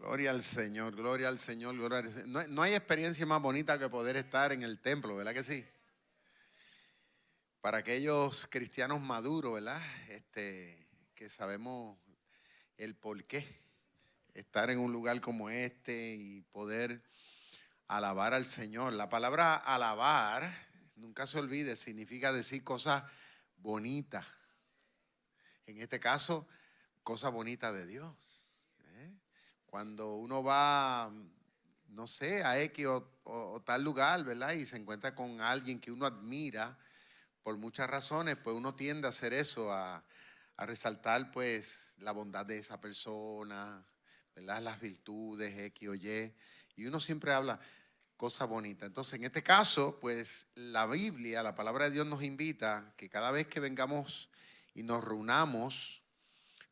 Gloria al Señor, gloria al Señor, gloria al Señor. No hay experiencia más bonita que poder estar en el templo, ¿verdad que sí? Para aquellos cristianos maduros, ¿verdad? Que sabemos el por qué estar en un lugar como este y poder alabar al Señor. La palabra alabar, nunca se olvide, significa decir cosas bonitas. En este caso, cosas bonitas de Dios. ¿eh? Cuando uno va, no sé, a X o tal lugar, ¿verdad? Y se encuentra con alguien que uno admira por muchas razones, pues uno tiende a hacer eso, a resaltar pues la bondad de esa persona, ¿verdad? Las virtudes X o Y. Y uno siempre habla cosas bonitas. Entonces, en este caso, pues la Biblia, la palabra de Dios nos invita que cada vez que vengamos y nos reunamos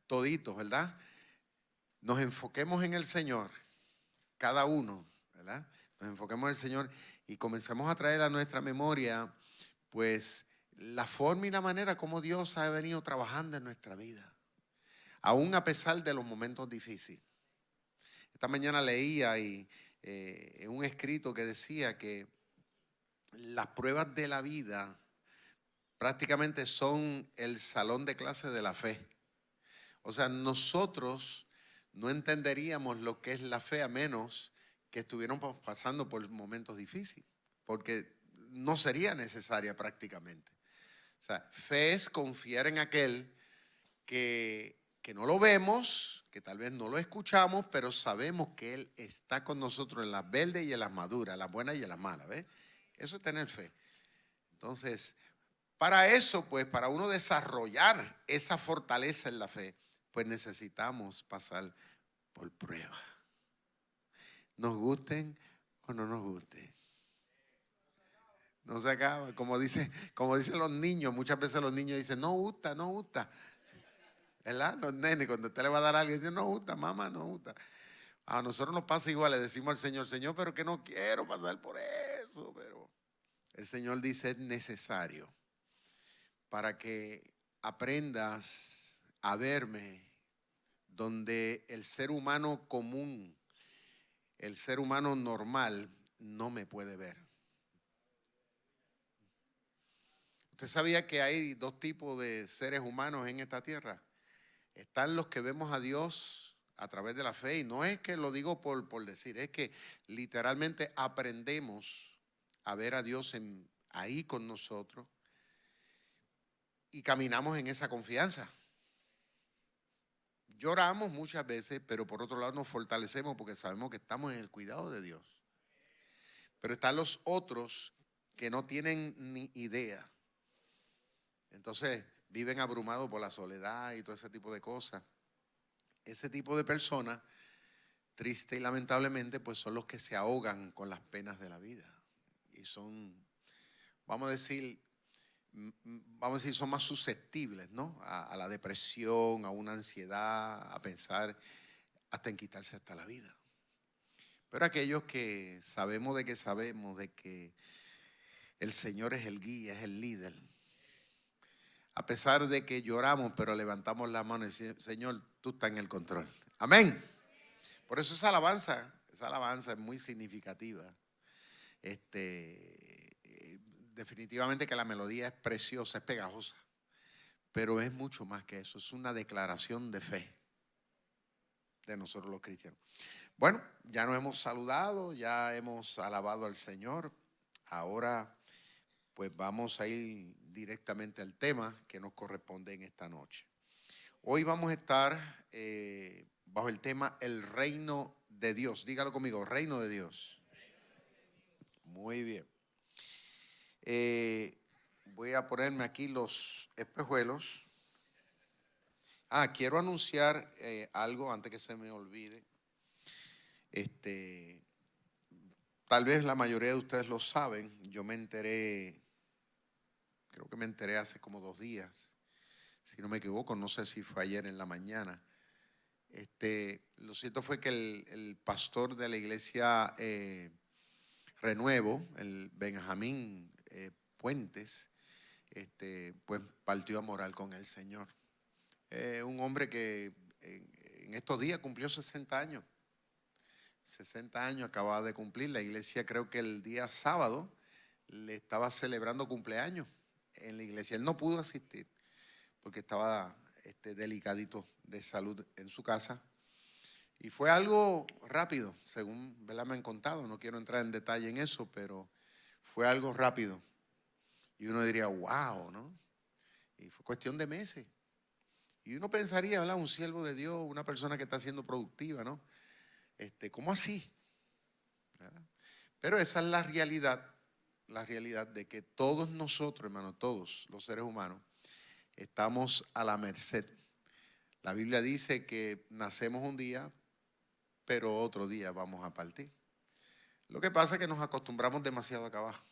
toditos, ¿verdad? Nos enfoquemos en el Señor, cada uno, ¿verdad? Nos enfoquemos en el Señor y comencemos a traer a nuestra memoria, pues, la forma y la manera como Dios ha venido trabajando en nuestra vida, aún a pesar de los momentos difíciles. Esta mañana leía en un escrito que decía que las pruebas de la vida prácticamente son el salón de clase de la fe. O sea, nosotros no entenderíamos lo que es la fe a menos que estuviéramos pasando por momentos difíciles, porque no sería necesaria prácticamente. O sea, fe es confiar en aquel que no lo vemos, que tal vez no lo escuchamos, pero sabemos que Él está con nosotros en las verdes y en las maduras, en las buenas y en las malas, ¿ves? Eso es tener fe. Entonces, para eso, pues, para uno desarrollar esa fortaleza en la fe, pues necesitamos pasar por pruebas. Nos gusten o no nos gusten. No se acaba. Como dicen los niños, muchas veces los niños dicen, no gusta, no gusta. ¿Verdad? Los nenes, cuando usted le va a dar algo, dicen, no gusta, mamá, no gusta. A nosotros nos pasa igual, le decimos al Señor, Señor, pero que no quiero pasar por eso. Pero el Señor dice, es necesario para que aprendas a verme donde el ser humano común, el ser humano normal, no me puede ver. ¿Usted sabía que hay dos tipos de seres humanos en esta tierra? Están los que vemos a Dios a través de la fe, y no es que lo digo por decir, es que literalmente aprendemos a ver a Dios ahí con nosotros y caminamos en esa confianza. Lloramos muchas veces, pero por otro lado nos fortalecemos porque sabemos que estamos en el cuidado de Dios. Pero están los otros que no tienen ni idea. Entonces viven abrumados por la soledad y todo ese tipo de cosas. Ese tipo de personas, triste y lamentablemente, pues son los que se ahogan con las penas de la vida. Y son, vamos a decir, son más susceptibles, ¿no? A la depresión, a una ansiedad, a pensar hasta en quitarse hasta la vida. Pero aquellos que sabemos de que el Señor es el guía, es el líder. A pesar de que lloramos, pero levantamos la mano y decimos, Señor, tú estás en el control. Amén. Por eso esa alabanza es muy significativa. Definitivamente que la melodía es preciosa, es pegajosa, pero es mucho más que eso. Es una declaración de fe de nosotros los cristianos. Bueno, ya nos hemos saludado, ya hemos alabado al Señor. Ahora pues vamos a ir directamente al tema que nos corresponde en esta noche. Hoy vamos a estar bajo el tema el reino de Dios. Dígalo conmigo, reino de Dios. Muy bien. Voy a ponerme aquí los espejuelos. Quiero anunciar algo antes que se me olvide. Tal vez la mayoría de ustedes lo saben. Yo me enteré, creo que me enteré hace como 2 días. Si no me equivoco, no sé si fue ayer en la mañana. Lo cierto fue que el pastor de la iglesia Renuevo, el Benjamín Puentes, pues partió a morar con el Señor. Un hombre que en estos días cumplió 60 años. 60 años acababa de cumplir. La iglesia, creo que el día sábado le estaba celebrando cumpleaños en la iglesia. Él no pudo asistir porque estaba delicadito de salud en su casa. Y fue algo rápido, según, ¿verdad?, me han contado. No quiero entrar en detalle en eso, pero fue algo rápido. Y uno diría, wow, ¿no? Y fue cuestión de meses. Y uno pensaría, ¿verdad?, un siervo de Dios, una persona que está siendo productiva, ¿no? ¿Cómo así? ¿Verdad? Pero esa es la realidad de que todos nosotros, hermanos, todos los seres humanos, estamos a la merced. La Biblia dice que nacemos un día, pero otro día vamos a partir. Lo que pasa es que nos acostumbramos demasiado acá abajo.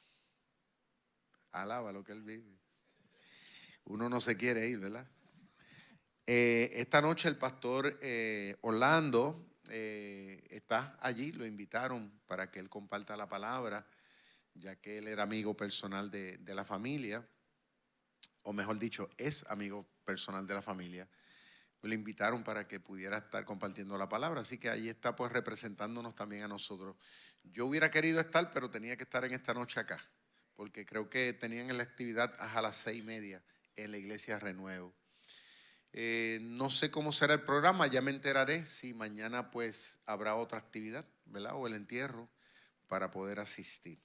Alaba lo que Él vive. Uno no se quiere ir, ¿verdad? Esta noche el pastor Orlando está allí, lo invitaron para que él comparta la palabra, ya que él era amigo personal de la familia, o mejor dicho, es amigo personal de la familia. Lo invitaron para que pudiera estar compartiendo la palabra, así que ahí está pues representándonos también a nosotros. Yo hubiera querido estar, pero tenía que estar en esta noche acá, porque creo que tenían la actividad a las 6:30 en la iglesia Renuevo. No sé cómo será el programa, ya me enteraré si mañana pues habrá otra actividad, ¿verdad? O el entierro para poder asistir.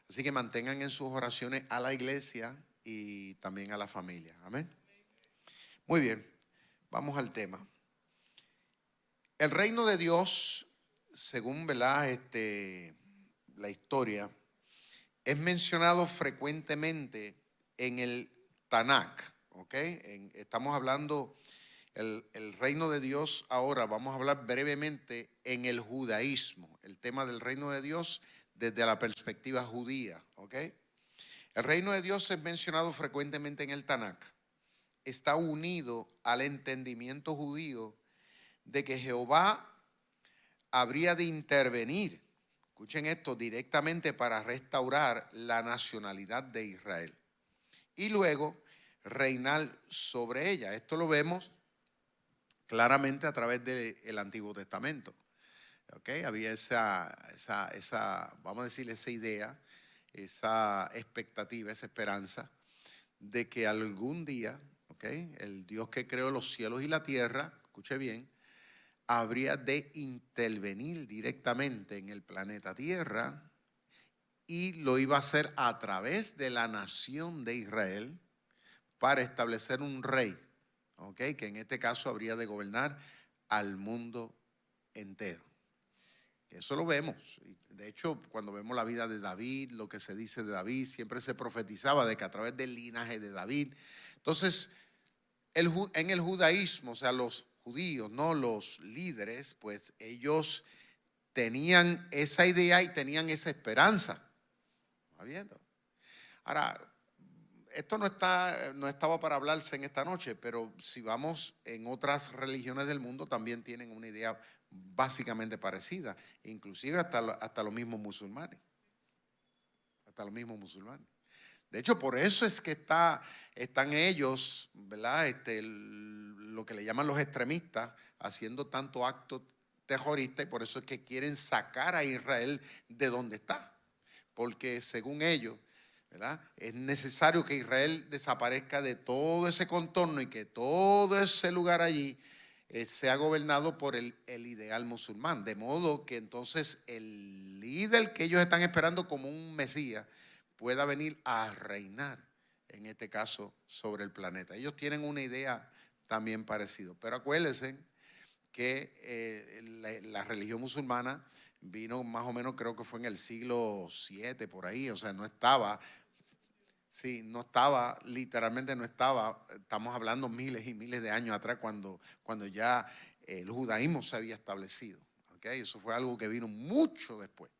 Así que mantengan en sus oraciones a la iglesia y también a la familia. Amén. Muy bien, vamos al tema. El reino de Dios, según, ¿verdad?, la historia, es mencionado frecuentemente en el Tanakh. ¿Okay? Estamos hablando el reino de Dios. Ahora vamos a hablar brevemente en el judaísmo, el tema del reino de Dios desde la perspectiva judía. ¿Okay? El reino de Dios es mencionado frecuentemente en el Tanakh. Está unido al entendimiento judío de que Jehová habría de intervenir, escuchen esto, directamente para restaurar la nacionalidad de Israel y luego reinar sobre ella. Esto lo vemos claramente a través del Antiguo Testamento. ¿Okay? Había esa, vamos a decir, esa idea, esa expectativa, esa esperanza de que algún día, ¿okay?, el Dios que creó los cielos y la tierra, escuche bien, habría de intervenir directamente en el planeta Tierra y lo iba a hacer a través de la nación de Israel para establecer un rey, ¿okay?, que en este caso habría de gobernar al mundo entero. Eso lo vemos. De hecho, cuando vemos la vida de David, lo que se dice de David, siempre se profetizaba de que a través del linaje de David. Entonces, en el judaísmo, o sea, los judíos, no los líderes, pues ellos tenían esa idea y tenían esa esperanza. ¿Está viendo? Ahora, esto no estaba para hablarse en esta noche, pero si vamos en otras religiones del mundo también tienen una idea básicamente parecida, inclusive hasta los mismos musulmanes. Hasta los mismos musulmanes. De hecho, por eso es que están ellos, ¿verdad? Lo que le llaman los extremistas, haciendo tanto acto terrorista, y por eso es que quieren sacar a Israel de donde está. Porque según ellos, ¿verdad?, es necesario que Israel desaparezca de todo ese contorno y que todo ese lugar allí sea gobernado por el ideal musulmán. De modo que entonces el líder que ellos están esperando como un Mesías pueda venir a reinar, en este caso, sobre el planeta. Ellos tienen una idea también parecida. Pero acuérdense que la religión musulmana vino más o menos, creo que fue en el siglo VII, por ahí. O sea, no estaba, literalmente no estaba. Estamos hablando miles y miles de años atrás cuando ya el judaísmo se había establecido. ¿Okay? Eso fue algo que vino mucho después.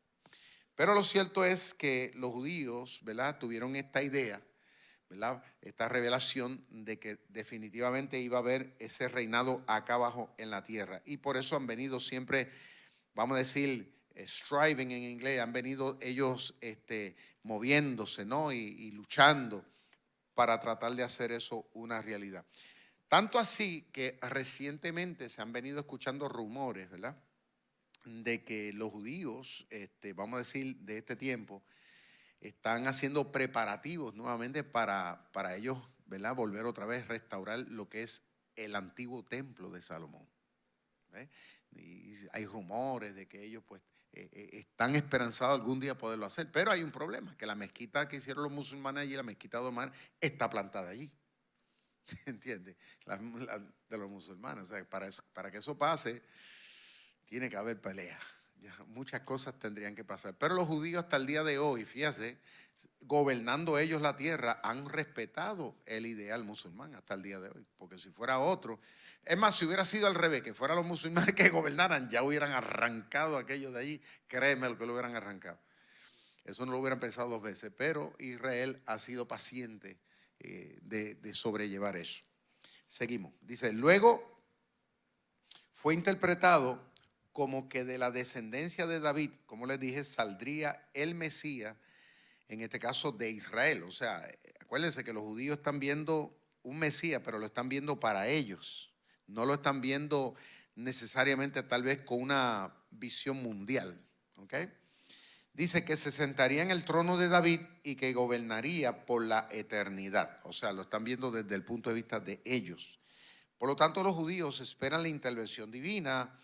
Pero lo cierto es que los judíos, ¿verdad?, tuvieron esta idea, ¿verdad?, esta revelación de que definitivamente iba a haber ese reinado acá abajo en la tierra. Y por eso han venido siempre, vamos a decir, striving en inglés, han venido ellos moviéndose, ¿no?, y luchando para tratar de hacer eso una realidad. Tanto así que recientemente se han venido escuchando rumores, ¿verdad?, de que los judíos, vamos a decir, de este tiempo, están haciendo preparativos nuevamente para ellos, ¿verdad?, volver otra vez, restaurar lo que es el antiguo templo de Salomón. ¿Ve? Y hay rumores de que ellos pues están esperanzados algún día poderlo hacer, pero hay un problema, que la mezquita que hicieron los musulmanes allí, la mezquita de Omar, está plantada allí. ¿Entiendes? De los musulmanes. O sea, para que eso pase, tiene que haber pelea. Ya, muchas cosas tendrían que pasar. Pero los judíos hasta el día de hoy, fíjate, gobernando ellos la tierra, han respetado el ideal musulmán hasta el día de hoy. Porque si fuera otro, es más, si hubiera sido al revés, que fueran los musulmanes que gobernaran, ya hubieran arrancado aquello de allí. Créeme lo que lo hubieran arrancado. Eso no lo hubieran pensado dos veces. Pero Israel ha sido paciente de sobrellevar eso. Seguimos. Dice, luego fue interpretado como que de la descendencia de David, como les dije, saldría el Mesías, en este caso de Israel. O sea, acuérdense que los judíos están viendo un Mesías, pero lo están viendo para ellos. No lo están viendo necesariamente tal vez con una visión mundial. ¿Ok? Dice que se sentaría en el trono de David y que gobernaría por la eternidad. O sea, lo están viendo desde el punto de vista de ellos. Por lo tanto, los judíos esperan la intervención divina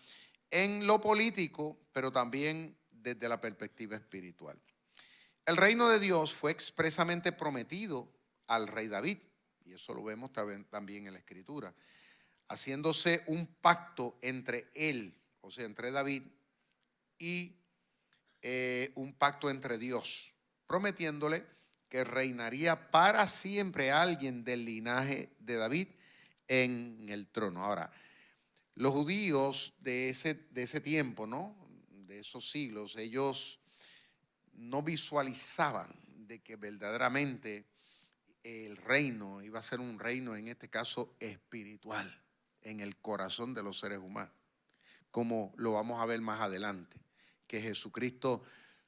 en lo político, pero también desde la perspectiva espiritual. El reino de Dios fue expresamente prometido al rey David, y eso lo vemos también en la Escritura, haciéndose un pacto entre él, o sea, entre David, y un pacto entre Dios, prometiéndole que reinaría para siempre a alguien del linaje de David en el trono. Ahora, los judíos de ese tiempo, ¿no?, de esos siglos, ellos no visualizaban de que verdaderamente el reino iba a ser un reino, en este caso espiritual, en el corazón de los seres humanos, como lo vamos a ver más adelante, que Jesucristo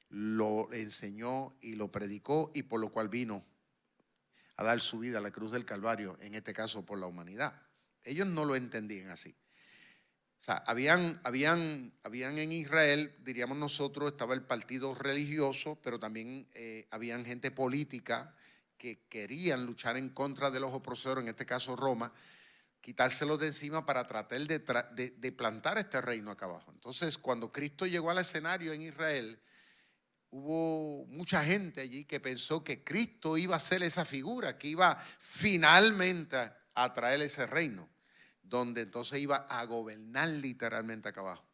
lo enseñó y lo predicó, y por lo cual vino a dar su vida a la cruz del Calvario, en este caso por la humanidad. Ellos no lo entendían así. O sea, habían en Israel, diríamos nosotros, estaba el partido religioso, pero también habían gente política que querían luchar en contra de los opresores, en este caso Roma, quitárselos de encima para tratar de plantar este reino acá abajo. Entonces, cuando Cristo llegó al escenario en Israel, hubo mucha gente allí que pensó que Cristo iba a ser esa figura, que iba finalmente a traer ese reino, donde entonces iba a gobernar literalmente acá abajo.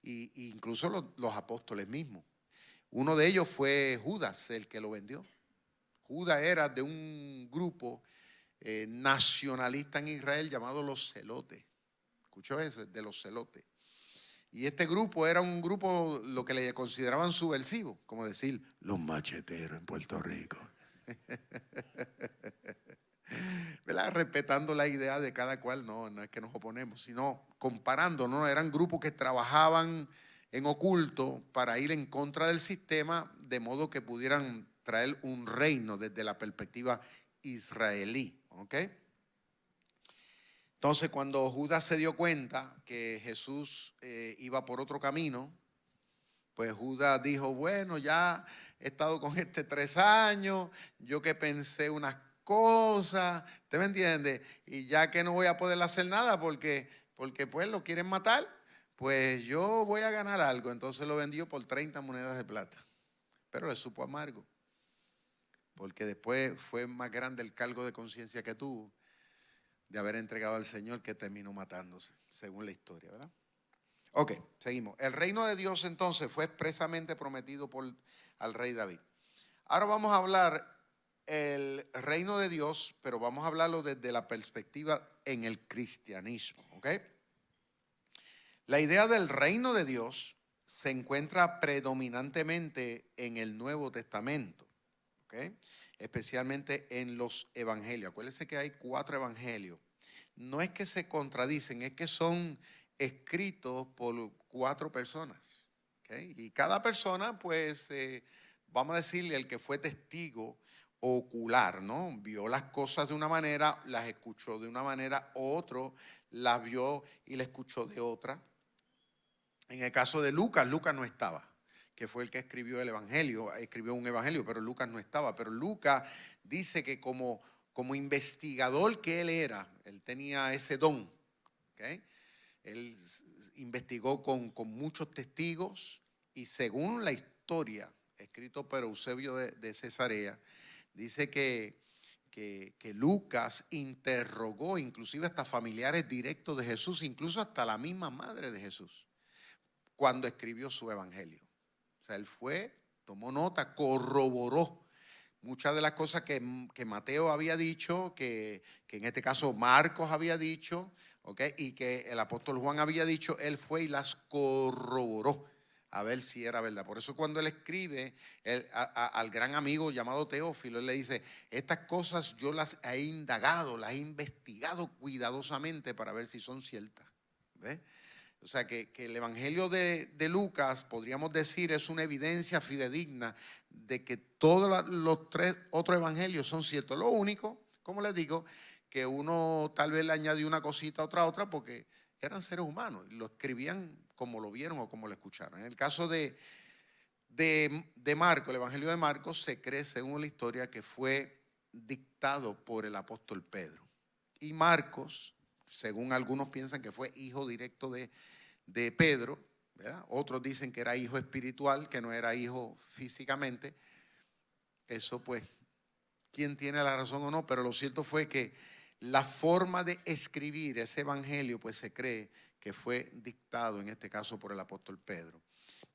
Y incluso los apóstoles mismos. Uno de ellos fue Judas, el que lo vendió. Judas era de un grupo nacionalista en Israel llamado los celotes. ¿Escuchó ese? De los celotes. Y este grupo era un grupo, lo que le consideraban subversivo, como decir, los macheteros en Puerto Rico. ¿Verdad? Respetando la idea de cada cual, no es que nos oponemos, sino comparando, ¿no? Eran grupos que trabajaban en oculto para ir en contra del sistema, de modo que pudieran traer un reino desde la perspectiva israelí. ¿Ok? Entonces, cuando Judas se dio cuenta que Jesús iba por otro camino, pues Judas dijo, bueno, ya he estado con 3 años, yo que pensé unas cosas, ¿usted me entiende? Y ya que no voy a poder hacer nada porque pues lo quieren matar, pues yo voy a ganar algo. Entonces lo vendió por 30 monedas de plata. Pero le supo amargo, porque después fue más grande el cargo de conciencia que tuvo de haber entregado al Señor, que terminó matándose, según la historia, ¿verdad? Ok, seguimos. El reino de Dios entonces fue expresamente prometido al rey David. Ahora vamos a hablar el reino de Dios, pero vamos a hablarlo desde la perspectiva en el cristianismo, ¿ok? La idea del reino de Dios se encuentra predominantemente en el Nuevo Testamento, ¿ok? Especialmente en los evangelios. Acuérdense que hay 4 evangelios. No es que se contradicen, es que son escritos por 4 personas, ¿okay? Y cada persona, pues, vamos a decirle, el que fue testigo ocular, ¿no? Vio las cosas de una manera, las escuchó de una manera, otro las vio y las escuchó de otra. En el caso de Lucas, Lucas no estaba, que fue el que escribió el evangelio, escribió un evangelio, pero Lucas no estaba. Pero Lucas dice que como investigador que él era, él tenía ese don, ¿okay? Él investigó con muchos testigos y según la historia, escrito por Eusebio de Cesarea, dice que Lucas interrogó inclusive hasta familiares directos de Jesús, incluso hasta la misma madre de Jesús, cuando escribió su evangelio. O sea, él fue, tomó nota, corroboró muchas de las cosas que Mateo había dicho, que en este caso Marcos había dicho, ¿okay? Y que el apóstol Juan había dicho. Él fue y las corroboró a ver si era verdad. Por eso cuando él escribe al gran amigo llamado Teófilo, él le dice: estas cosas yo las he indagado, las he investigado cuidadosamente para ver si son ciertas. ¿Ves? O sea que el evangelio de Lucas, podríamos decir, es una evidencia fidedigna de que todos los tres otros evangelios son ciertos. Lo único, como les digo, que uno tal vez le añadió una cosita a otra, porque eran seres humanos y lo escribían como lo vieron o como lo escucharon. En el caso de Marcos, el evangelio de Marcos, se cree, según la historia, que fue dictado por el apóstol Pedro. Y Marcos, según algunos piensan que fue hijo directo de Pedro, ¿verdad? Otros dicen que era hijo espiritual, que no era hijo físicamente. Eso pues, quién tiene la razón o no, pero lo cierto fue que la forma de escribir ese evangelio pues se cree que fue dictado en este caso por el apóstol Pedro.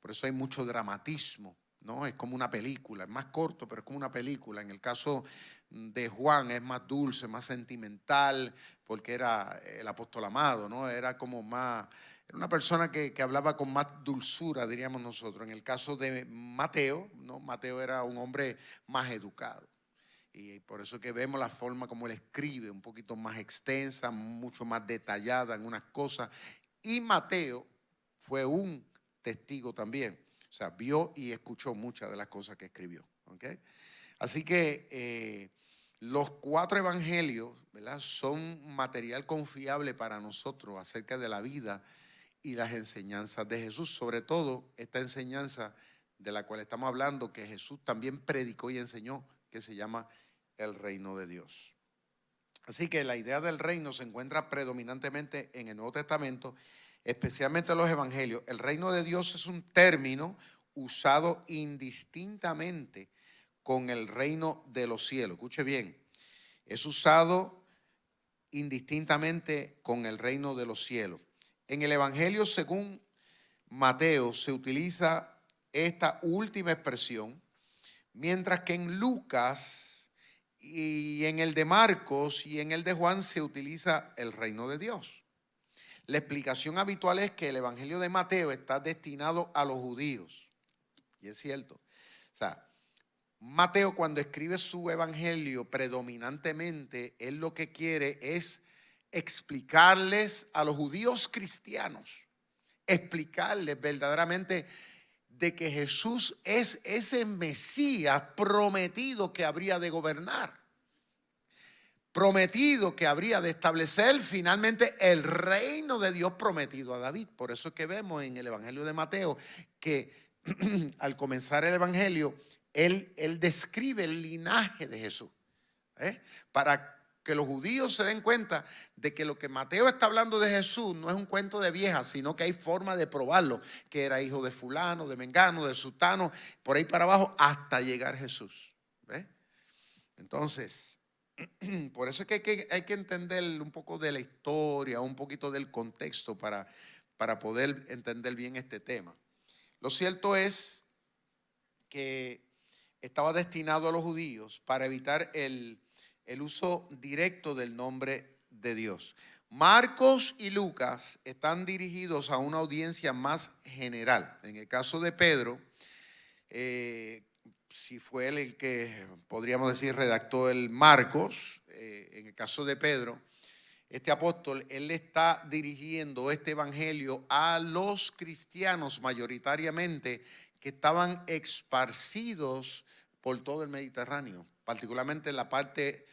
Por eso hay mucho dramatismo, ¿no? Es como una película, es más corto, pero es como una película. En el caso de Juan es más dulce, más sentimental, porque era el apóstol amado, ¿no? Era como más, era una persona que hablaba con más dulzura, diríamos nosotros. En el caso de Mateo, ¿no? Mateo era un hombre más educado. Y por eso que vemos la forma como él escribe, un poquito más extensa, mucho más detallada en unas cosas. Y Mateo fue un testigo también. O sea, vio y escuchó muchas de las cosas que escribió. ¿Okay? Así que los cuatro evangelios, ¿verdad?, son material confiable para nosotros acerca de la vida y las enseñanzas de Jesús. Sobre todo esta enseñanza de la cual estamos hablando, que Jesús también predicó y enseñó, que se llama el reino de Dios. Así que la idea del reino se encuentra predominantemente en el Nuevo Testamento, especialmente en los evangelios. El reino de Dios es un término usado indistintamente con el reino de los cielos. Escuche bien, es usado indistintamente con el reino de los cielos. En el evangelio según Mateo se utiliza esta última expresión, mientras que en Lucas y en el de Marcos y en el de Juan se utiliza el reino de Dios. La explicación habitual es que el evangelio de Mateo está destinado a los judíos. Y es cierto. O sea, Mateo, cuando escribe su evangelio, predominantemente él lo que quiere es explicarles a los judíos cristianos, explicarles verdaderamente de que Jesús es ese Mesías prometido que habría de gobernar, prometido que habría de establecer finalmente el reino de Dios prometido a David. Por eso es que vemos en el evangelio de Mateo que al comenzar el evangelio, él describe el linaje de Jesús, para que los judíos se den cuenta de que lo que Mateo está hablando de Jesús no es un cuento de viejas, sino que hay forma de probarlo, que era hijo de fulano, de mengano, de sutano, por ahí para abajo hasta llegar Jesús. ¿Ves? Entonces, por eso es que hay que entender un poco de la historia, un poquito del contexto para poder entender bien este tema. Lo cierto es que estaba destinado a los judíos para evitar el uso directo del nombre de Dios. Marcos y Lucas están dirigidos a una audiencia más general. En el caso de Pedro, si fue él el que, podríamos decir, redactó el Marcos, en el caso de Pedro, este apóstol, él le está dirigiendo este evangelio a los cristianos mayoritariamente que estaban esparcidos por todo el Mediterráneo, particularmente en la parte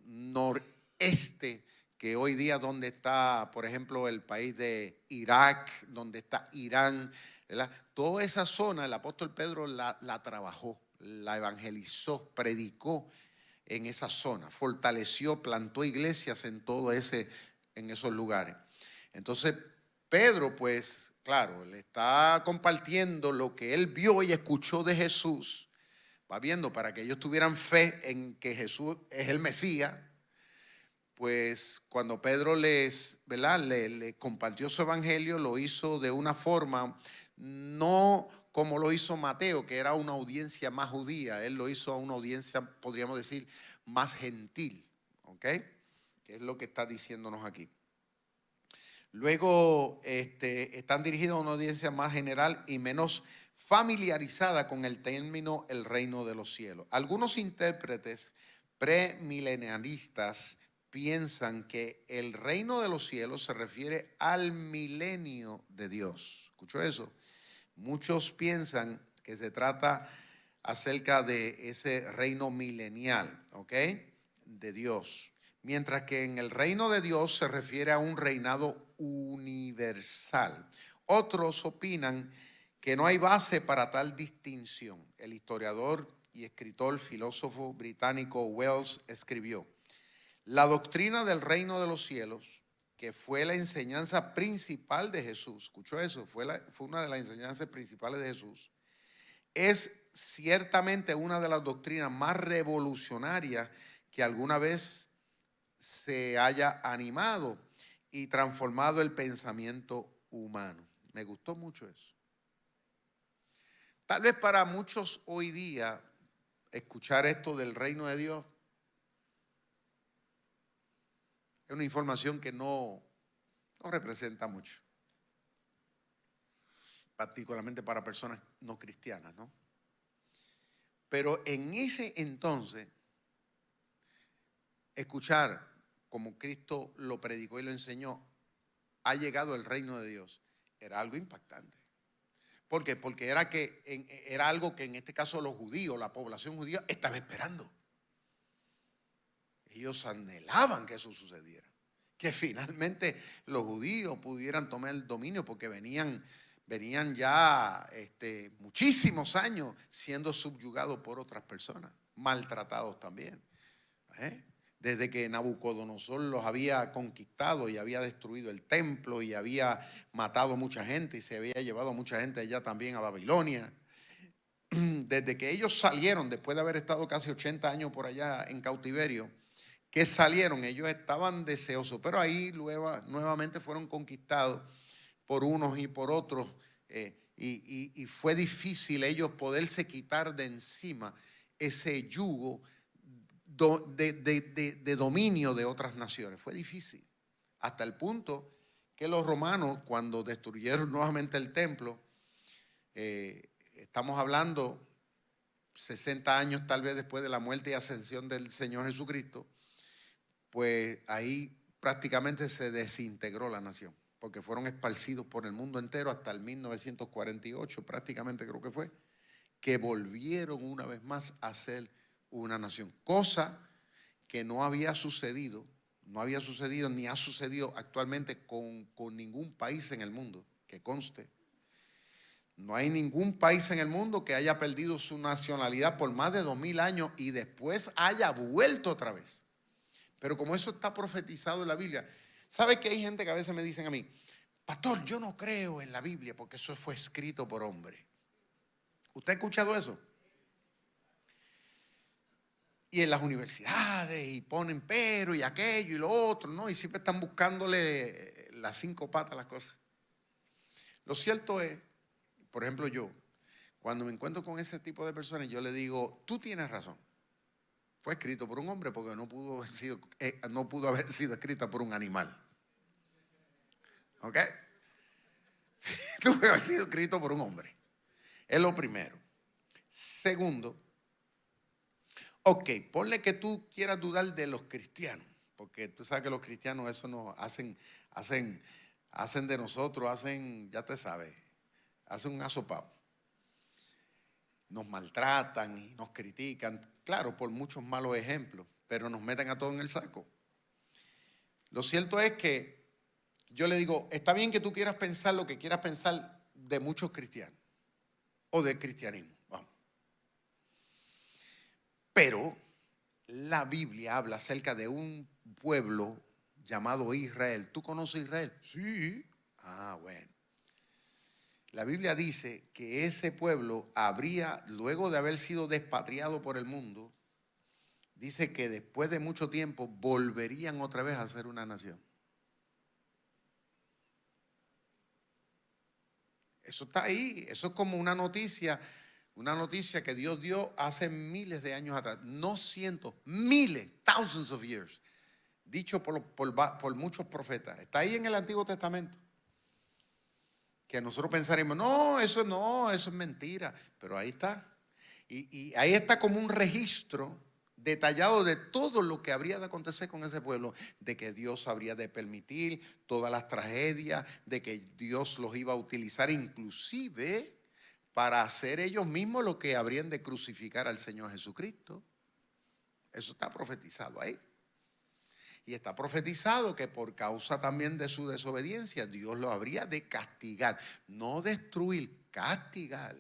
noreste, que hoy día donde está, por ejemplo, el país de Irak, donde está Irán, ¿verdad? Toda esa zona el apóstol Pedro la trabajó, la evangelizó, predicó en esa zona, fortaleció, plantó iglesias en esos lugares. Entonces, Pedro, pues, claro, le está compartiendo lo que él vio y escuchó de Jesús. Va viendo para que ellos tuvieran fe en que Jesús es el Mesías. Pues cuando Pedro ¿verdad? Le compartió su evangelio, lo hizo de una forma, no como lo hizo Mateo, que era una audiencia más judía. Él lo hizo a una audiencia, podríamos decir, más gentil. ¿Ok? Que es lo que está diciéndonos aquí. Luego están dirigidos a una audiencia más general y menos familiarizada con el término el reino de los cielos. Algunos intérpretes premilenialistas piensan que el reino de los cielos se refiere al milenio de Dios. ¿Escuchó eso? Muchos piensan que se trata acerca de ese reino milenial, ¿ok? De Dios. Mientras que en el reino de Dios se refiere a un reinado universal. Otros opinan que no hay base para tal distinción. El historiador y escritor filósofo británico Wells escribió: la doctrina del reino de los cielos, que fue la enseñanza principal de Jesús, ¿escuchó eso? Fue una de las enseñanzas principales de Jesús. Es ciertamente una de las doctrinas más revolucionarias que alguna vez se haya animado y transformado el pensamiento humano. Me gustó mucho eso. Tal vez para muchos hoy día escuchar esto del reino de Dios es una información que no representa mucho, particularmente para personas no cristianas, ¿no? Pero en ese entonces, escuchar como Cristo lo predicó y lo enseñó, ha llegado el reino de Dios, era algo impactante. ¿Por qué? Porque era algo que en este caso los judíos, la población judía, estaba esperando. Ellos anhelaban que eso sucediera, que finalmente los judíos pudieran tomar el dominio, porque venían ya muchísimos años siendo subyugados por otras personas, maltratados también. Desde que Nabucodonosor los había conquistado y había destruido el templo y había matado mucha gente y se había llevado a mucha gente allá también a Babilonia. Desde que ellos salieron, después de haber estado casi 80 años por allá en cautiverio, que salieron, ellos estaban deseosos, pero ahí nuevamente fueron conquistados por unos y por otros, y fue difícil ellos poderse quitar de encima ese yugo de dominio de otras naciones. Fue difícil, hasta el punto que los romanos, cuando destruyeron nuevamente el templo, estamos hablando 60 años tal vez después de la muerte y ascensión del Señor Jesucristo, pues ahí prácticamente se desintegró la nación, porque fueron esparcidos por el mundo entero hasta el 1948, prácticamente creo que fue, que volvieron una vez más a ser una nación, cosa que no había sucedido ni ha sucedido actualmente con ningún país en el mundo, que conste. No hay ningún país en el mundo que haya perdido su nacionalidad por más de 2000 años y después haya vuelto otra vez. Pero como eso está profetizado en la Biblia, ¿sabe que hay gente que a veces me dicen a mí: pastor, yo no creo en la Biblia porque eso fue escrito por hombre? ¿Usted ha escuchado eso? Y en las universidades, y ponen pero y aquello y lo otro, ¿no? Y siempre están buscándole las 5 patas a las cosas. Lo cierto es, por ejemplo, yo, cuando me encuentro con ese tipo de personas, yo le digo: tú tienes razón. Fue escrito por un hombre porque no pudo haber sido escrita por un animal. ¿Ok? Tuvo que haber sido escrito por un hombre. Es lo primero. Segundo, ok, ponle que tú quieras dudar de los cristianos, porque tú sabes que los cristianos eso nos hacen de nosotros, ya te sabes, hacen un asopado. Nos maltratan y nos critican, claro, por muchos malos ejemplos, pero nos meten a todos en el saco. Lo cierto es que yo le digo, está bien que tú quieras pensar lo que quieras pensar de muchos cristianos o del cristianismo, vamos. Pero la Biblia habla acerca de un pueblo llamado Israel. ¿Tú conoces Israel? Sí. Ah, bueno. La Biblia dice que ese pueblo habría, luego de haber sido despatriado por el mundo, dice que después de mucho tiempo volverían otra vez a ser una nación. Eso está ahí, eso es como una noticia que Dios dio hace miles de años atrás, no cientos, miles, thousands of years, dicho por muchos profetas. Está ahí en el Antiguo Testamento. Que nosotros pensaremos, no, eso es mentira, pero ahí está. Y ahí está como un registro detallado de todo lo que habría de acontecer con ese pueblo, de que Dios habría de permitir todas las tragedias, de que Dios los iba a utilizar inclusive para hacer ellos mismos lo que habrían de crucificar al Señor Jesucristo. Eso está profetizado ahí. Y está profetizado que por causa también de su desobediencia, Dios lo habría de castigar, no destruir, castigar.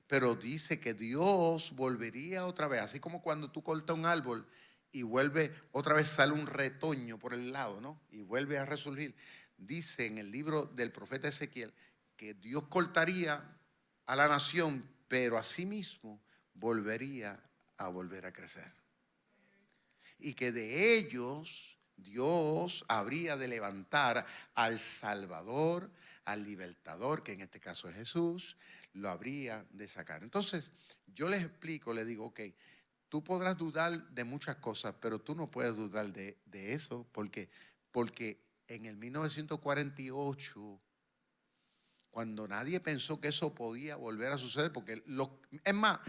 Pero dice que Dios volvería otra vez, así como cuando tú cortas un árbol y vuelve, otra vez sale un retoño por el lado, ¿no? Y vuelve a resurgir. Dice en el libro del profeta Ezequiel que Dios cortaría a la nación, pero asimismo volvería a volver a crecer. Y que de ellos Dios habría de levantar al Salvador, al Libertador, que en este caso es Jesús, lo habría de sacar. Entonces, yo les explico, les digo, ok, tú podrás dudar de muchas cosas, pero tú no puedes dudar de eso, porque en el 1948, cuando nadie pensó que eso podía volver a suceder, porque es más,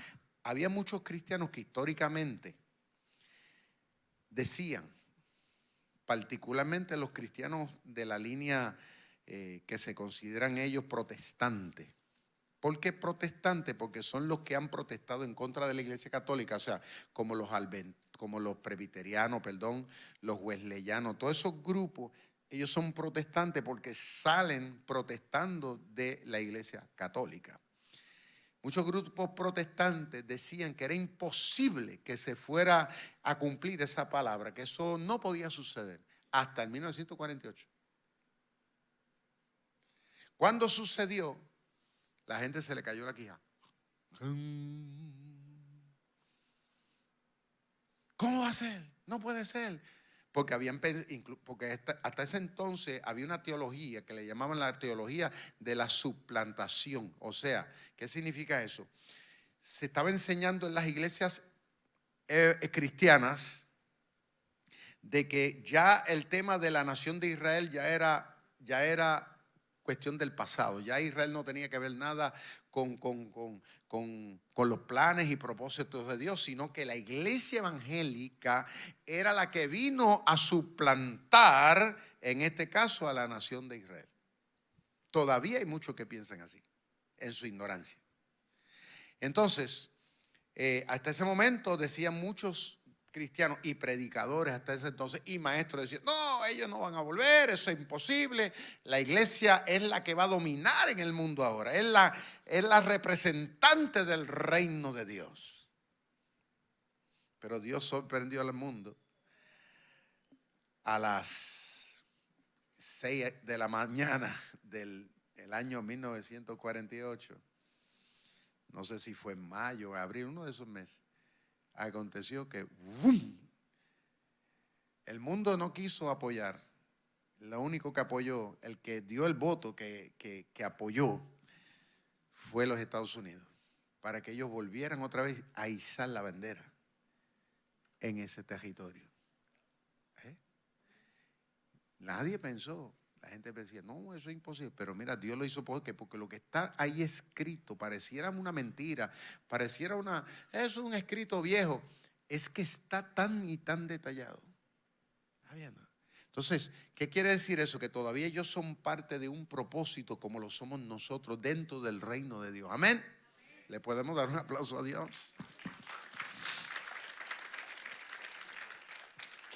había muchos cristianos que históricamente decían, particularmente los cristianos de la línea que se consideran ellos protestantes. ¿Por qué protestantes? Porque son los que han protestado en contra de la Iglesia Católica, o sea, como los presbiterianos, los wesleyanos, todos esos grupos, ellos son protestantes porque salen protestando de la Iglesia Católica. Muchos grupos protestantes decían que era imposible que se fuera a cumplir esa palabra, que eso no podía suceder hasta el 1948. Cuando sucedió, la gente se le cayó la quija. ¿Cómo va a ser? No puede ser. Porque hasta ese entonces había una teología que le llamaban la teología de la suplantación. O sea, ¿qué significa eso? Se estaba enseñando en las iglesias cristianas de que ya el tema de la nación de Israel ya era cuestión del pasado. Ya Israel no tenía que ver nada con los planes y propósitos de Dios, sino que la iglesia evangélica era la que vino a suplantar, en este caso, a la nación de Israel. Todavía hay muchos que piensan así, en su ignorancia. Entonces, hasta ese momento decían muchos cristianos y predicadores hasta ese entonces y maestros decían, no, ellos no van a volver, eso es imposible, la iglesia es la que va a dominar en el mundo ahora, es la representante del reino de Dios. Pero Dios sorprendió al mundo a las 6 de la mañana del año 1948. No sé si fue en mayo o abril, uno de esos meses. Aconteció que ¡vum!, el mundo no quiso apoyar. Lo único que apoyó, el que dio el voto que apoyó, fue los Estados Unidos, para que ellos volvieran otra vez a izar la bandera en ese territorio. Nadie pensó. La gente decía, no, eso es imposible. Pero mira, Dios lo hizo porque lo que está ahí escrito pareciera una mentira, pareciera eso es un escrito viejo. Es que está tan y tan detallado. ¿Está viendo? Entonces, ¿qué quiere decir eso? Que todavía ellos son parte de un propósito como lo somos nosotros dentro del reino de Dios. Amén. ¿Le podemos dar un aplauso a Dios?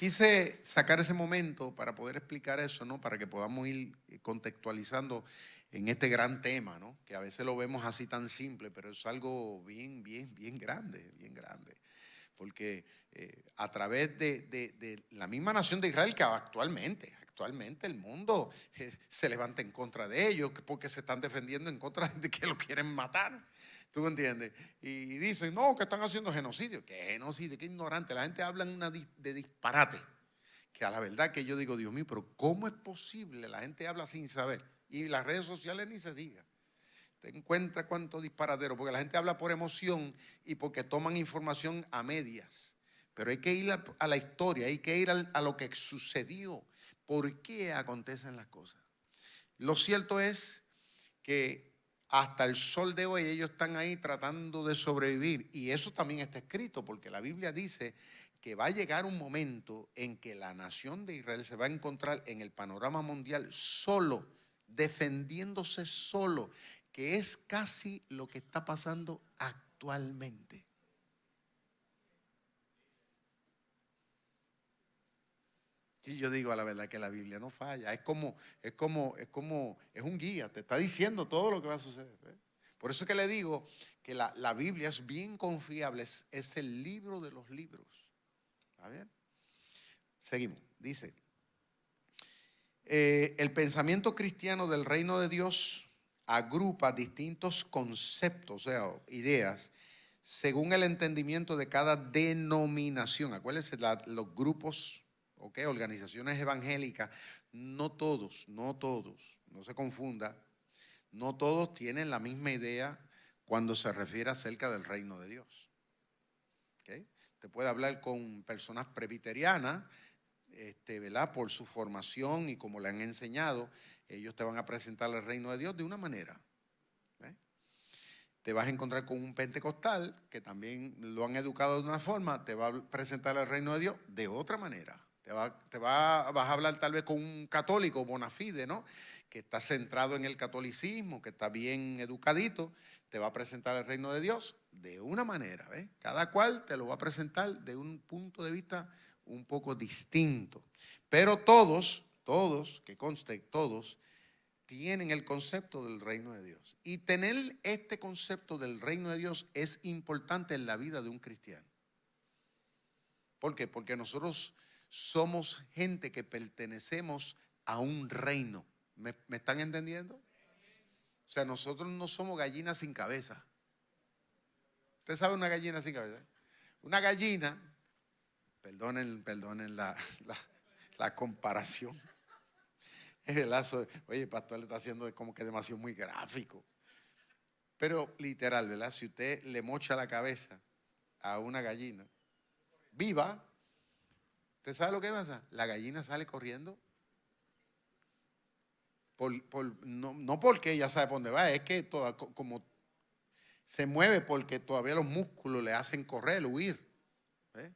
quise sacar ese momento para poder explicar eso, ¿no? Para que podamos ir contextualizando en este gran tema, ¿no? Que a veces lo vemos así tan simple, pero es algo bien, bien, bien grande, bien grande. Porque a través de la misma nación de Israel, que actualmente el mundo se levanta en contra de ellos porque se están defendiendo en contra de que lo quieren matar. ¿Tú me entiendes? Y dicen, no, que están haciendo genocidio. ¿Qué genocidio? Qué ignorante. La gente habla de disparate. Que a la verdad que yo digo, Dios mío, pero ¿cómo es posible? La gente habla sin saber. Y las redes sociales ni se diga. Te encuentras cuánto disparadero, porque la gente habla por emoción y porque toman información a medias. Pero hay que ir a la historia, hay que ir a lo que sucedió. ¿Por qué acontecen las cosas? Lo cierto es que hasta el sol de hoy ellos están ahí tratando de sobrevivir. Y eso también está escrito, porque la Biblia dice que va a llegar un momento en que la nación de Israel se va a encontrar en el panorama mundial solo, defendiéndose solo, que es casi lo que está pasando actualmente. Y yo digo a la verdad que la Biblia no falla. Es un guía, te está diciendo todo lo que va a suceder. Por eso es que le digo que la Biblia es bien confiable, es el libro de los libros. ¿Está bien? Seguimos. Dice, el pensamiento cristiano del reino de Dios agrupa distintos conceptos, o sea, ideas, según el entendimiento de cada denominación. Acuérdense, los grupos, organizaciones evangélicas, no todos, no se confunda, no todos tienen la misma idea cuando se refiere acerca del reino de Dios. ¿Okay? Te puede hablar con personas presbiterianas, ¿verdad? Por su formación y como le han enseñado, ellos te van a presentar el reino de Dios de una manera. Te vas a encontrar con un pentecostal que también lo han educado de una forma, te va a presentar el reino de Dios de otra manera. Vas a hablar tal vez con un católico bona fide, ¿no? Que está centrado en el catolicismo, que está bien educadito, te va a presentar el reino de Dios de una manera, ¿ves? Cada cual te lo va a presentar de un punto de vista un poco distinto. Pero todos, que conste, todos tienen el concepto del reino de Dios. Y tener este concepto del reino de Dios es importante en la vida de un cristiano. ¿Por qué? Porque nosotros somos gente que pertenecemos a un reino. ¿Me están entendiendo? O sea, nosotros no somos gallinas sin cabeza. ¿Usted sabe una gallina sin cabeza? Una gallina, perdonen la comparación. Oye, el pastor le está haciendo como que demasiado muy gráfico. Pero literal, ¿verdad? Si usted le mocha la cabeza a una gallina viva, ¿usted sabe lo que pasa? La gallina sale corriendo. No porque ella sabe por dónde va, es que como se mueve porque todavía los músculos le hacen correr, huir. ¿Eh?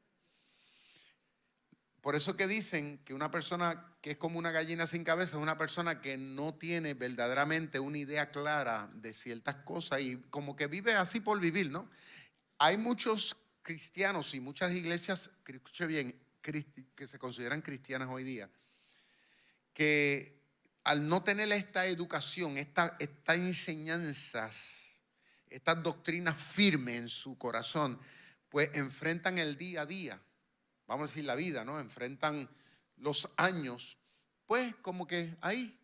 Por eso que dicen que una persona que es como una gallina sin cabeza es una persona que no tiene verdaderamente una idea clara de ciertas cosas y como que vive así por vivir, ¿no? Hay muchos cristianos y muchas iglesias, escuche bien, que se consideran cristianas hoy día, que al no tener esta educación, estas enseñanzas, estas doctrinas firmes en su corazón, pues enfrentan el día a día, vamos a decir la vida, ¿no? Enfrentan los años, pues como que ahí.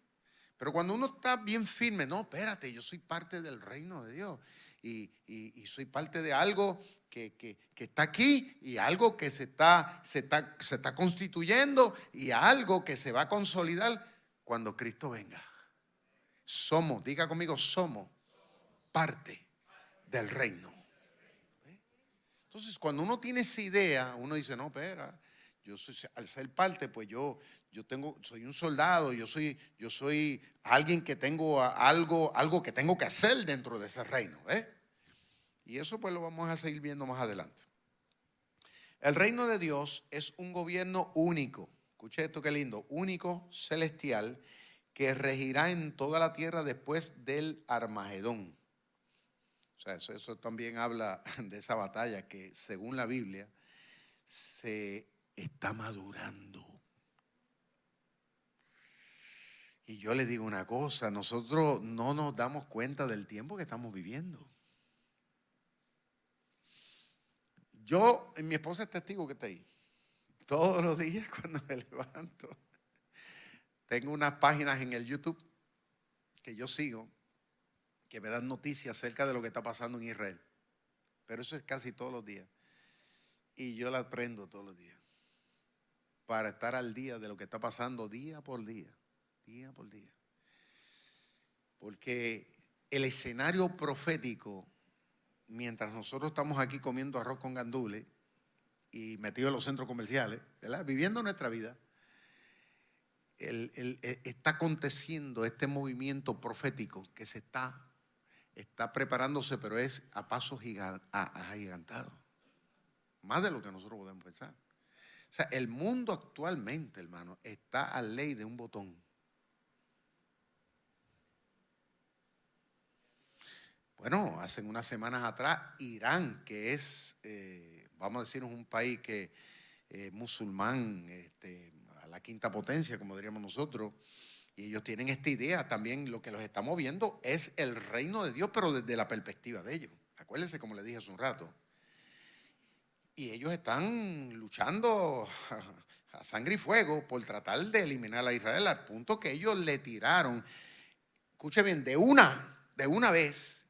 Pero cuando uno está bien firme, no, espérate, yo soy parte del reino de Dios y soy parte de algo que está aquí y algo que se está constituyendo y algo que se va a consolidar cuando Cristo venga. Diga conmigo, somos parte del reino. Entonces, cuando uno tiene esa idea, uno dice, no, espera, al ser parte, pues yo soy un soldado, yo soy alguien que tengo algo que tengo que hacer dentro de ese reino. Y eso pues lo vamos a seguir viendo más adelante. El reino de Dios es un gobierno único. Escuche esto qué lindo, único, celestial, que regirá en toda la tierra después del Armagedón. O sea, eso también habla de esa batalla que según la Biblia se está madurando. Y yo le digo una cosa, nosotros no nos damos cuenta del tiempo que estamos viviendo. Mi esposa es testigo que está ahí. Todos los días cuando me levanto, tengo unas páginas en el YouTube que yo sigo, que me dan noticias acerca de lo que está pasando en Israel. Pero eso es casi todos los días. Y yo la aprendo todos los días, para estar al día de lo que está pasando día por día, día por día. Porque el escenario profético, mientras nosotros estamos aquí comiendo arroz con gandules y metidos en los centros comerciales, ¿verdad?, viviendo nuestra vida, está aconteciendo este movimiento profético que se está preparándose, pero es a pasos agigantados, más de lo que nosotros podemos pensar. O sea, el mundo actualmente, hermano, está a ley de un botón. Bueno, hace unas semanas atrás, Irán, que es, vamos a decir, un país que musulmán, a la quinta potencia, como diríamos nosotros, y ellos tienen esta idea. También lo que los está moviendo es el reino de Dios, pero desde la perspectiva de ellos. Acuérdense, como les dije hace un rato. Y ellos están luchando a sangre y fuego por tratar de eliminar a Israel, al punto que ellos le tiraron, escuche bien, de una vez,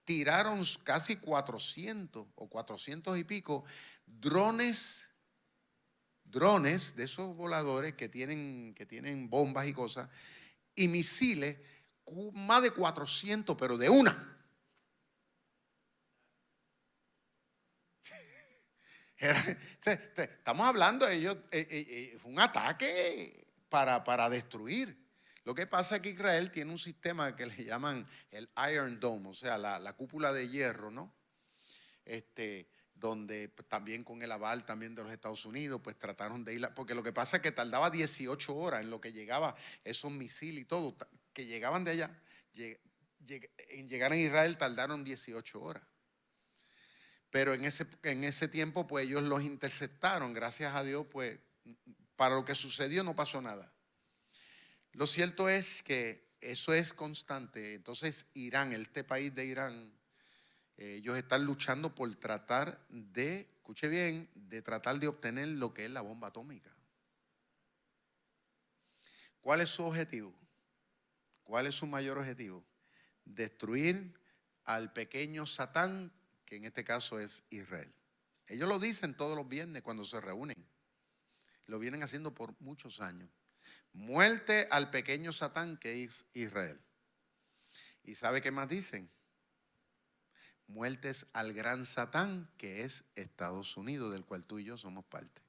tiraron casi 400 o 400 y pico drones de esos voladores que tienen bombas y cosas, y misiles, más de 400, pero de una. Estamos hablando de ellos, fue un ataque para destruir. Lo que pasa es que Israel tiene un sistema que le llaman el Iron Dome, o sea, la cúpula de hierro, ¿no? Donde también con el aval también de los Estados Unidos, pues trataron de ir, porque lo que pasa es que tardaba 18 horas en lo que llegaba esos misiles y todo, que llegaban de allá, en llegar a Israel tardaron 18 horas. Pero en ese tiempo, pues ellos los interceptaron, gracias a Dios, pues para lo que sucedió no pasó nada. Lo cierto es que eso es constante. Entonces Irán, este país de Irán, ellos están luchando por tratar de, escuche bien, de tratar de obtener lo que es la bomba atómica. ¿Cuál es su objetivo? ¿Cuál es su mayor objetivo? Destruir al pequeño Satán, que en este caso es Israel. Ellos lo dicen todos los viernes cuando se reúnen. Lo vienen haciendo por muchos años. Muerte al pequeño Satán, que es Israel. ¿Y sabe qué más dicen? Muertes al gran Satán, que es Estados Unidos, del cual tú y yo somos parte.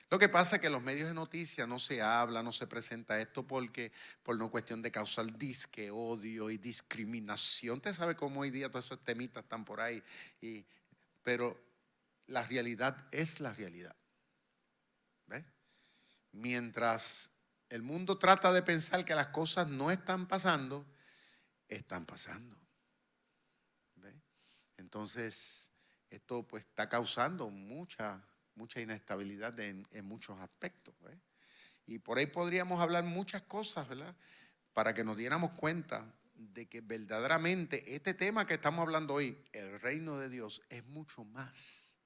Lo que pasa es que en los medios de noticias no se habla, no se presenta esto porque por una cuestión de causar disque, odio y discriminación. Usted sabe cómo hoy día todos esos temitas están por ahí. Pero la realidad es la realidad. ¿Ve? Mientras el mundo trata de pensar que las cosas no están pasando, están pasando. ¿Ve? Entonces, esto pues está causando mucha inestabilidad en muchos aspectos, ¿eh? Y por ahí podríamos hablar muchas cosas, ¿verdad?, para que nos diéramos cuenta de que verdaderamente este tema que estamos hablando hoy, el reino de Dios, es mucho más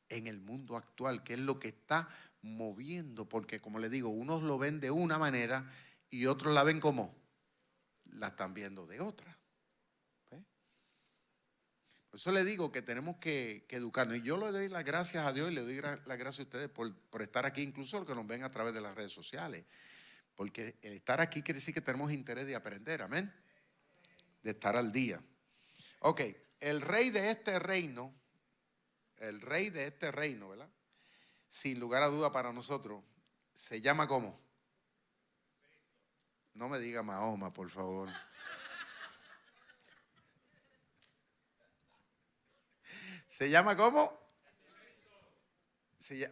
en el mundo actual, que es lo que está moviendo, porque como les digo, unos lo ven de una manera y otros la ven como, la están viendo de otra. Por eso le digo que tenemos que educarnos. Y yo le doy las gracias a Dios y le doy las gracias a ustedes por estar aquí, incluso los que nos ven a través de las redes sociales. Porque el estar aquí quiere decir que tenemos interés de aprender, amén, de estar al día. Ok, el rey de este reino, ¿verdad?, sin lugar a duda para nosotros, se llama ¿cómo? No me diga Mahoma, por favor. ¿Se llama cómo?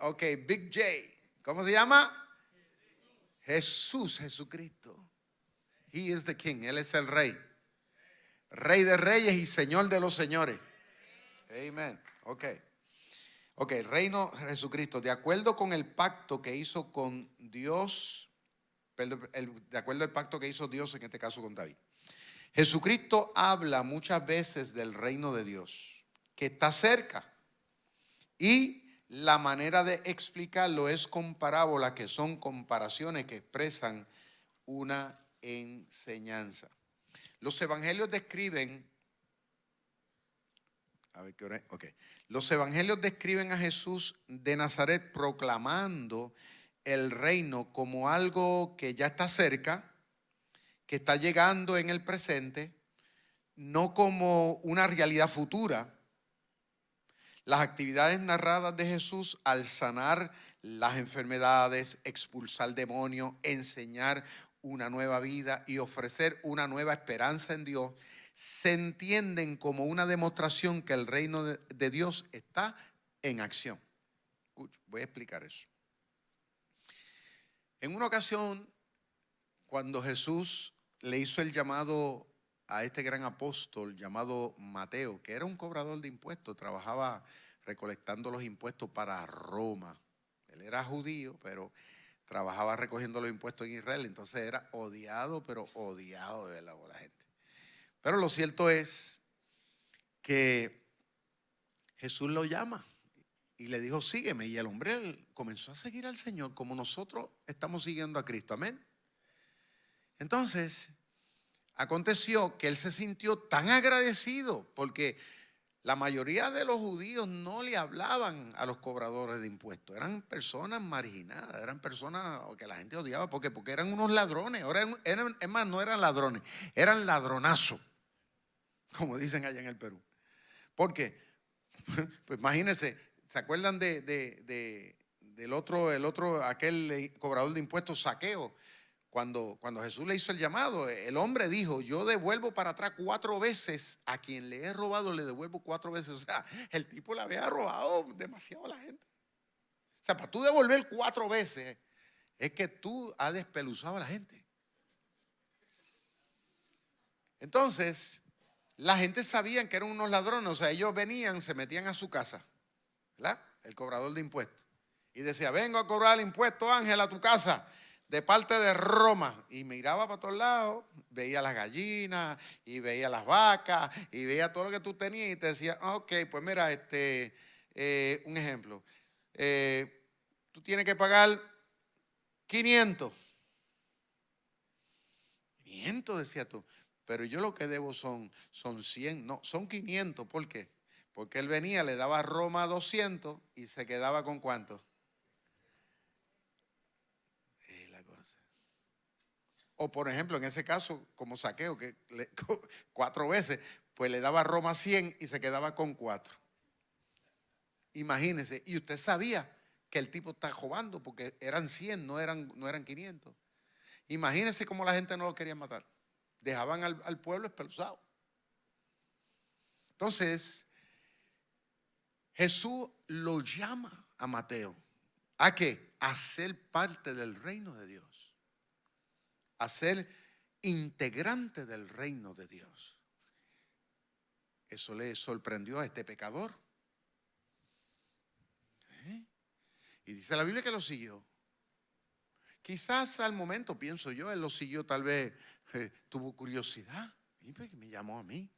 Ok, Big J. ¿Cómo se llama? Jesucristo. He is the king. Él es el rey. Rey de reyes y señor de los señores. Amen. Ok. Ok, reino de Jesucristo, de acuerdo con el pacto que hizo con Dios, de acuerdo al pacto que hizo Dios, en este caso con David. Jesucristo habla muchas veces del reino de Dios, que está cerca. Y la manera de explicarlo es con parábolas, que son comparaciones que expresan una enseñanza. Los evangelios describen, a ver qué hora es, ok. Los evangelios describen a Jesús de Nazaret proclamando el reino como algo que ya está cerca, que está llegando en el presente, no como una realidad futura. Las actividades narradas de Jesús al sanar las enfermedades, expulsar demonios, enseñar una nueva vida y ofrecer una nueva esperanza en Dios, se entienden como una demostración que el reino de Dios está en acción. Voy a explicar eso. En una ocasión, cuando Jesús le hizo el llamado a este gran apóstol llamado Mateo, que era un cobrador de impuestos, trabajaba recolectando los impuestos para Roma. Él era judío, pero trabajaba recogiendo los impuestos en Israel, entonces era odiado, pero odiado de la gente. Pero lo cierto es que Jesús lo llama y le dijo, sígueme, y el hombre comenzó a seguir al Señor como nosotros estamos siguiendo a Cristo, amén. Entonces, aconteció que él se sintió tan agradecido porque la mayoría de los judíos no le hablaban a los cobradores de impuestos. Eran personas marginadas, eran personas que la gente odiaba. ¿Por qué? Porque eran unos ladrones. Ahora es más, no eran ladrones, eran ladronazos, como dicen allá en el Perú. ¿Por qué? Pues imagínense, ¿se acuerdan del otro, aquel cobrador de impuestos, Zaqueo? Cuando Jesús le hizo el llamado, el hombre dijo, yo devuelvo para atrás 4 veces a quien le he robado, le devuelvo 4 veces. O sea, el tipo le había robado demasiado a la gente. O sea, para tú devolver 4 veces, es que tú has despeluzado a la gente. Entonces, la gente sabía que eran unos ladrones. O sea, ellos venían, se metían a su casa, ¿verdad? El cobrador de impuestos. Y decía, vengo a cobrar el impuesto, Ángel, a tu casa, de parte de Roma. Y miraba para todos lados, veía las gallinas y veía las vacas y veía todo lo que tú tenías y te decía, ok, pues mira, un ejemplo, tú tienes que pagar 500. 500 decía tú, pero yo lo que debo son 100, no, son 500. ¿Por qué? Porque él venía, le daba a Roma 200 y se quedaba con ¿cuánto? O por ejemplo, en ese caso, como Zaqueo, que 4 veces, pues le daba a Roma 100 y se quedaba con 4. Imagínense, y usted sabía que el tipo está robando porque eran 100, no eran 500. Imagínense cómo la gente no lo quería matar. Dejaban al pueblo espeluzado. Entonces, Jesús lo llama a Mateo. ¿A qué? A ser parte del reino de Dios. A ser integrante del reino de Dios. Eso le sorprendió a este pecador. Y dice la Biblia que lo siguió. Quizás al momento, pienso yo, él lo siguió, tal vez tuvo curiosidad. Y pues, me llamó a mí.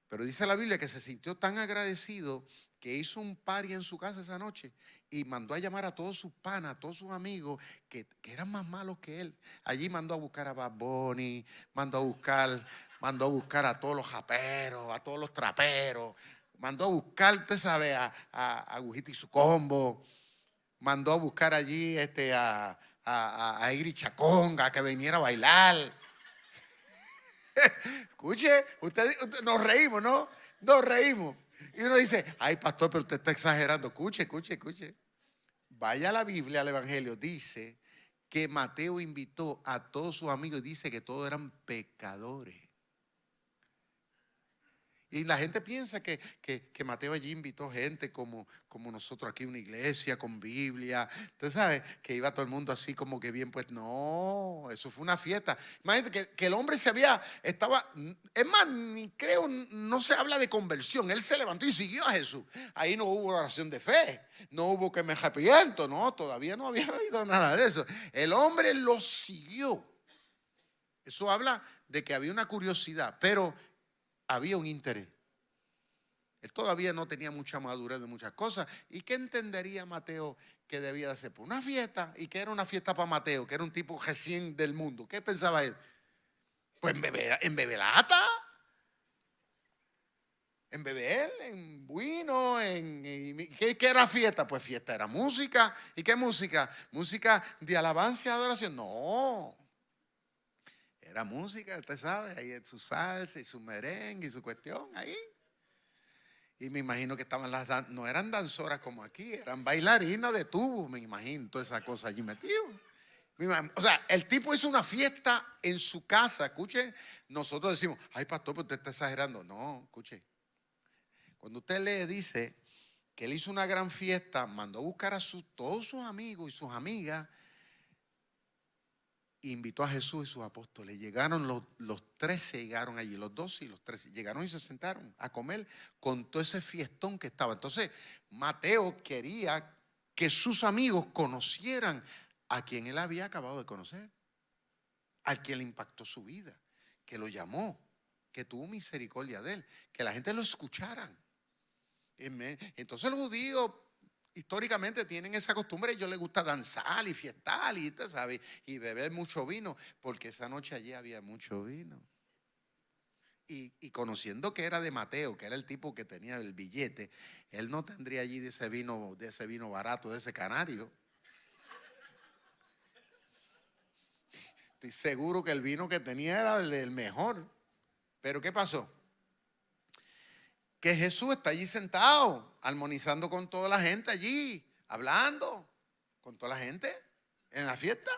Pero dice la Biblia que se sintió tan agradecido que hizo un party en su casa esa noche y mandó a llamar a todos sus panas, a todos sus amigos que eran más malos que él. Allí mandó a buscar a Bad Bunny, mandó a buscar a todos los japeros, a todos los traperos, mandó a buscar, usted sabe, a Agujita y su combo, mandó a buscar allí a Iri Chaconga que viniera a bailar. Escuche, usted, nos reímos, ¿no? Nos reímos. Y uno dice, ay, pastor, pero usted está exagerando. Escuche. Vaya a la Biblia, al Evangelio. Dice que Mateo invitó a todos sus amigos y dice que todos eran pecadores. Y la gente piensa que Mateo allí invitó gente como nosotros aquí, una iglesia con Biblia. Usted sabe que iba todo el mundo así como que bien, pues no, eso fue una fiesta. Imagínate que el hombre es más, ni creo, no se habla de conversión. Él se levantó y siguió a Jesús. Ahí no hubo oración de fe, no hubo que me arrepiento, no, todavía no había habido nada de eso. El hombre lo siguió. Eso habla de que había una curiosidad, pero había un interés. Él todavía no tenía mucha madurez de muchas cosas. ¿Y qué entendería Mateo que debía de hacer? Pues una fiesta. ¿Y qué era una fiesta para Mateo? Que era un tipo recién del mundo. ¿Qué pensaba él? Pues en bebelata, en beber, en vino, ¿qué era fiesta? Pues fiesta era música. ¿Y qué música? Música de alabanza y adoración. No, era música, usted sabe, ahí en su salsa y su merengue y su cuestión ahí. Y me imagino que estaban no eran danzoras como aquí, eran bailarinas de tubo, me imagino, toda esa cosa allí metido. O sea, el tipo hizo una fiesta en su casa, escuche, nosotros decimos, ay pastor, pero usted está exagerando. No, escuche, cuando usted lee, dice que él hizo una gran fiesta, mandó a buscar a todos sus amigos y sus amigas, invitó a Jesús y sus apóstoles. Llegaron los 13, llegaron allí, los 12 y los 13. Llegaron y se sentaron a comer con todo ese fiestón que estaba. Entonces, Mateo quería que sus amigos conocieran a quien él había acabado de conocer, al que le impactó su vida, que lo llamó, que tuvo misericordia de él, que la gente lo escucharan. Entonces los judíos históricamente tienen esa costumbre, a ellos les gusta danzar y fiestar y usted sabe, y beber mucho vino, porque esa noche allí había mucho vino. Y conociendo que era de Mateo, que era el tipo que tenía el billete, él no tendría allí de ese vino barato, de ese canario. Estoy seguro que el vino que tenía era el mejor. Pero ¿qué pasó? Que Jesús está allí sentado, armonizando con toda la gente allí, hablando con toda la gente en la fiesta.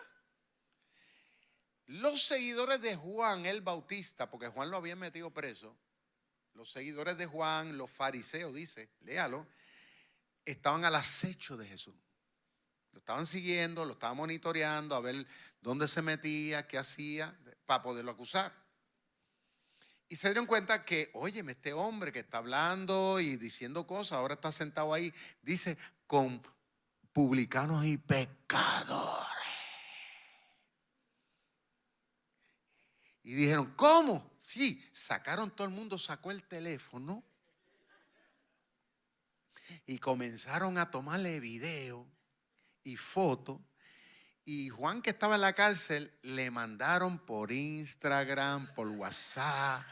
Los seguidores de Juan el Bautista, porque Juan lo había metido preso, los seguidores de Juan, los fariseos, dice, léalo, estaban al acecho de Jesús. Lo estaban siguiendo, lo estaban monitoreando a ver dónde se metía, qué hacía, para poderlo acusar. Y se dieron cuenta que, óyeme, este hombre que está hablando y diciendo cosas, ahora está sentado ahí, dice, con publicanos y pecadores. Y dijeron, ¿cómo? Sí, sacaron, todo el mundo sacó el teléfono y comenzaron a tomarle video y fotos. Y Juan, que estaba en la cárcel, le mandaron por Instagram, por WhatsApp,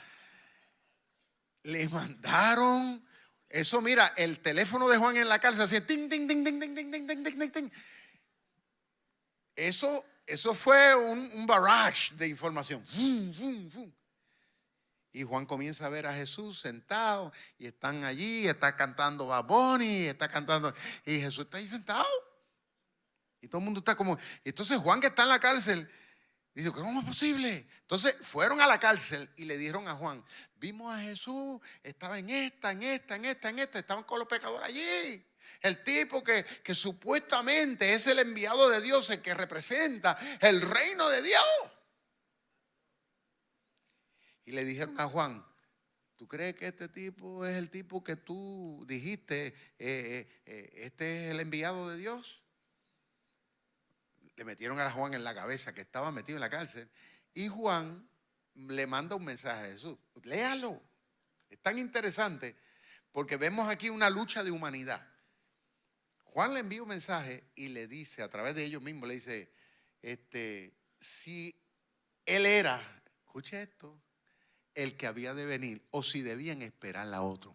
le mandaron eso. Mira, el teléfono de Juan en la cárcel hacía ting, ting, ting, ting, ting, ting, ting, ting, ting, ting, ting. Eso fue un barrage de información. Y Juan comienza a ver a Jesús sentado y están allí, está cantando Bad Bunny, está cantando, y Jesús está ahí sentado. Y todo el mundo está como, entonces Juan, que está en la cárcel, dice, ¿cómo es posible? Entonces fueron a la cárcel y le dijeron a Juan, vimos a Jesús, estaba en esta, estaban con los pecadores allí. El tipo que supuestamente es el enviado de Dios, el que representa el reino de Dios. Y le dijeron a Juan, ¿tú crees que este tipo es el tipo que tú dijiste, este es el enviado de Dios? Le metieron a Juan en la cabeza que estaba metido en la cárcel. Y Juan le manda un mensaje a Jesús. Léalo. Es tan interesante porque vemos aquí una lucha de humanidad. Juan le envía un mensaje y le dice, a través de ellos mismos, le dice, si él era, escuche esto, el que había de venir, o si debían esperar a otro.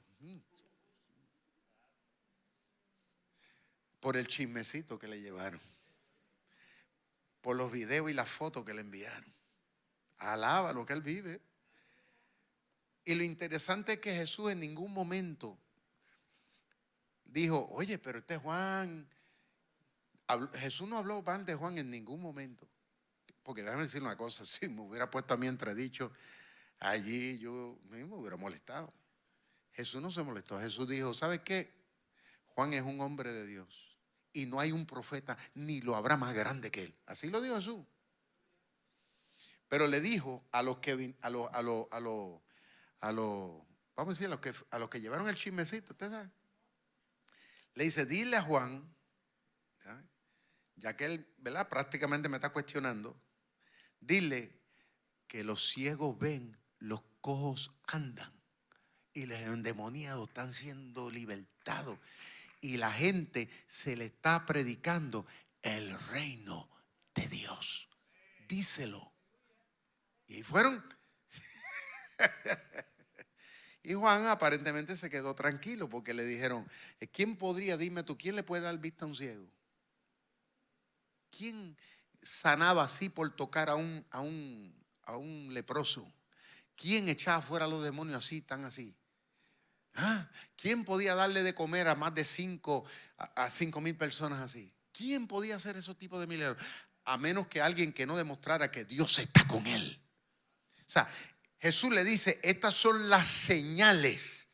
Por el chismecito que le llevaron, por los videos y las fotos que le enviaron. Alaba lo que él vive. Y lo interesante es que Jesús en ningún momento dijo, oye, pero este Juan, Jesús no habló mal de Juan en ningún momento. Porque déjame decir una cosa, si me hubiera puesto a mí entredicho, allí yo me hubiera molestado. Jesús no se molestó. Jesús dijo, ¿sabe qué? Juan es un hombre de Dios y no hay un profeta ni lo habrá más grande que él. Así lo dijo Jesús. Pero le dijo a los que vamos a decir a los que llevaron el chismecito, ¿usted sabe? Le dice, dile a Juan, ya que él, ¿verdad?, prácticamente me está cuestionando, dile que los ciegos ven, los cojos andan y los endemoniados están siendo libertados y la gente se le está predicando el reino de Dios. Díselo. Y ahí fueron. Y Juan aparentemente se quedó tranquilo porque le dijeron, ¿quién podría, dime tú, quién le puede dar vista a un ciego? ¿Quién sanaba así por tocar a un leproso? ¿Quién echaba fuera a los demonios así, tan así? ¿Ah? ¿Quién podía darle de comer a más de 5.000 personas así? ¿Quién podía hacer esos tipos de milagros? A menos que alguien que no demostrara que Dios está con él. O sea, Jesús le dice, estas son las señales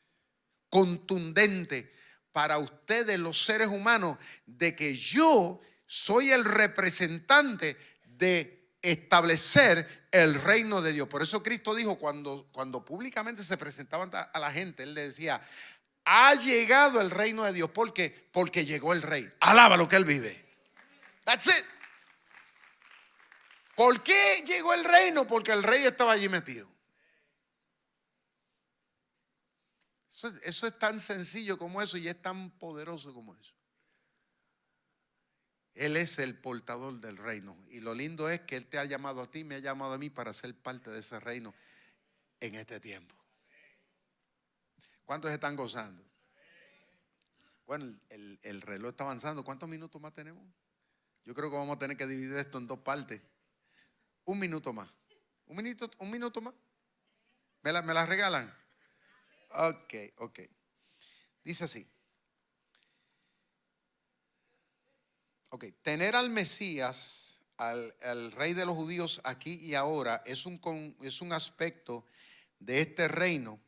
contundentes para ustedes los seres humanos de que yo soy el representante de establecer el reino de Dios. Por eso Cristo dijo cuando públicamente se presentaban a la gente, Él le decía, ha llegado el reino de Dios. ¿Por qué? Porque llegó el rey. Alaba lo que Él vive. That's it. ¿Por qué llegó el reino? Porque el rey estaba allí metido. Eso es tan sencillo como eso y es tan poderoso como eso. Él es el portador del reino. Y lo lindo es que Él te ha llamado a ti, me ha llamado a mí para ser parte de ese reino en este tiempo. ¿Cuántos están gozando? Bueno, el reloj está avanzando. ¿Cuántos minutos más tenemos? Yo creo que vamos a tener que dividir esto en dos partes. Un minuto más. Un minuto más. ¿Me la regalan? Ok. Dice así. Ok, tener al Mesías, al rey de los judíos aquí y ahora es un aspecto de este reino.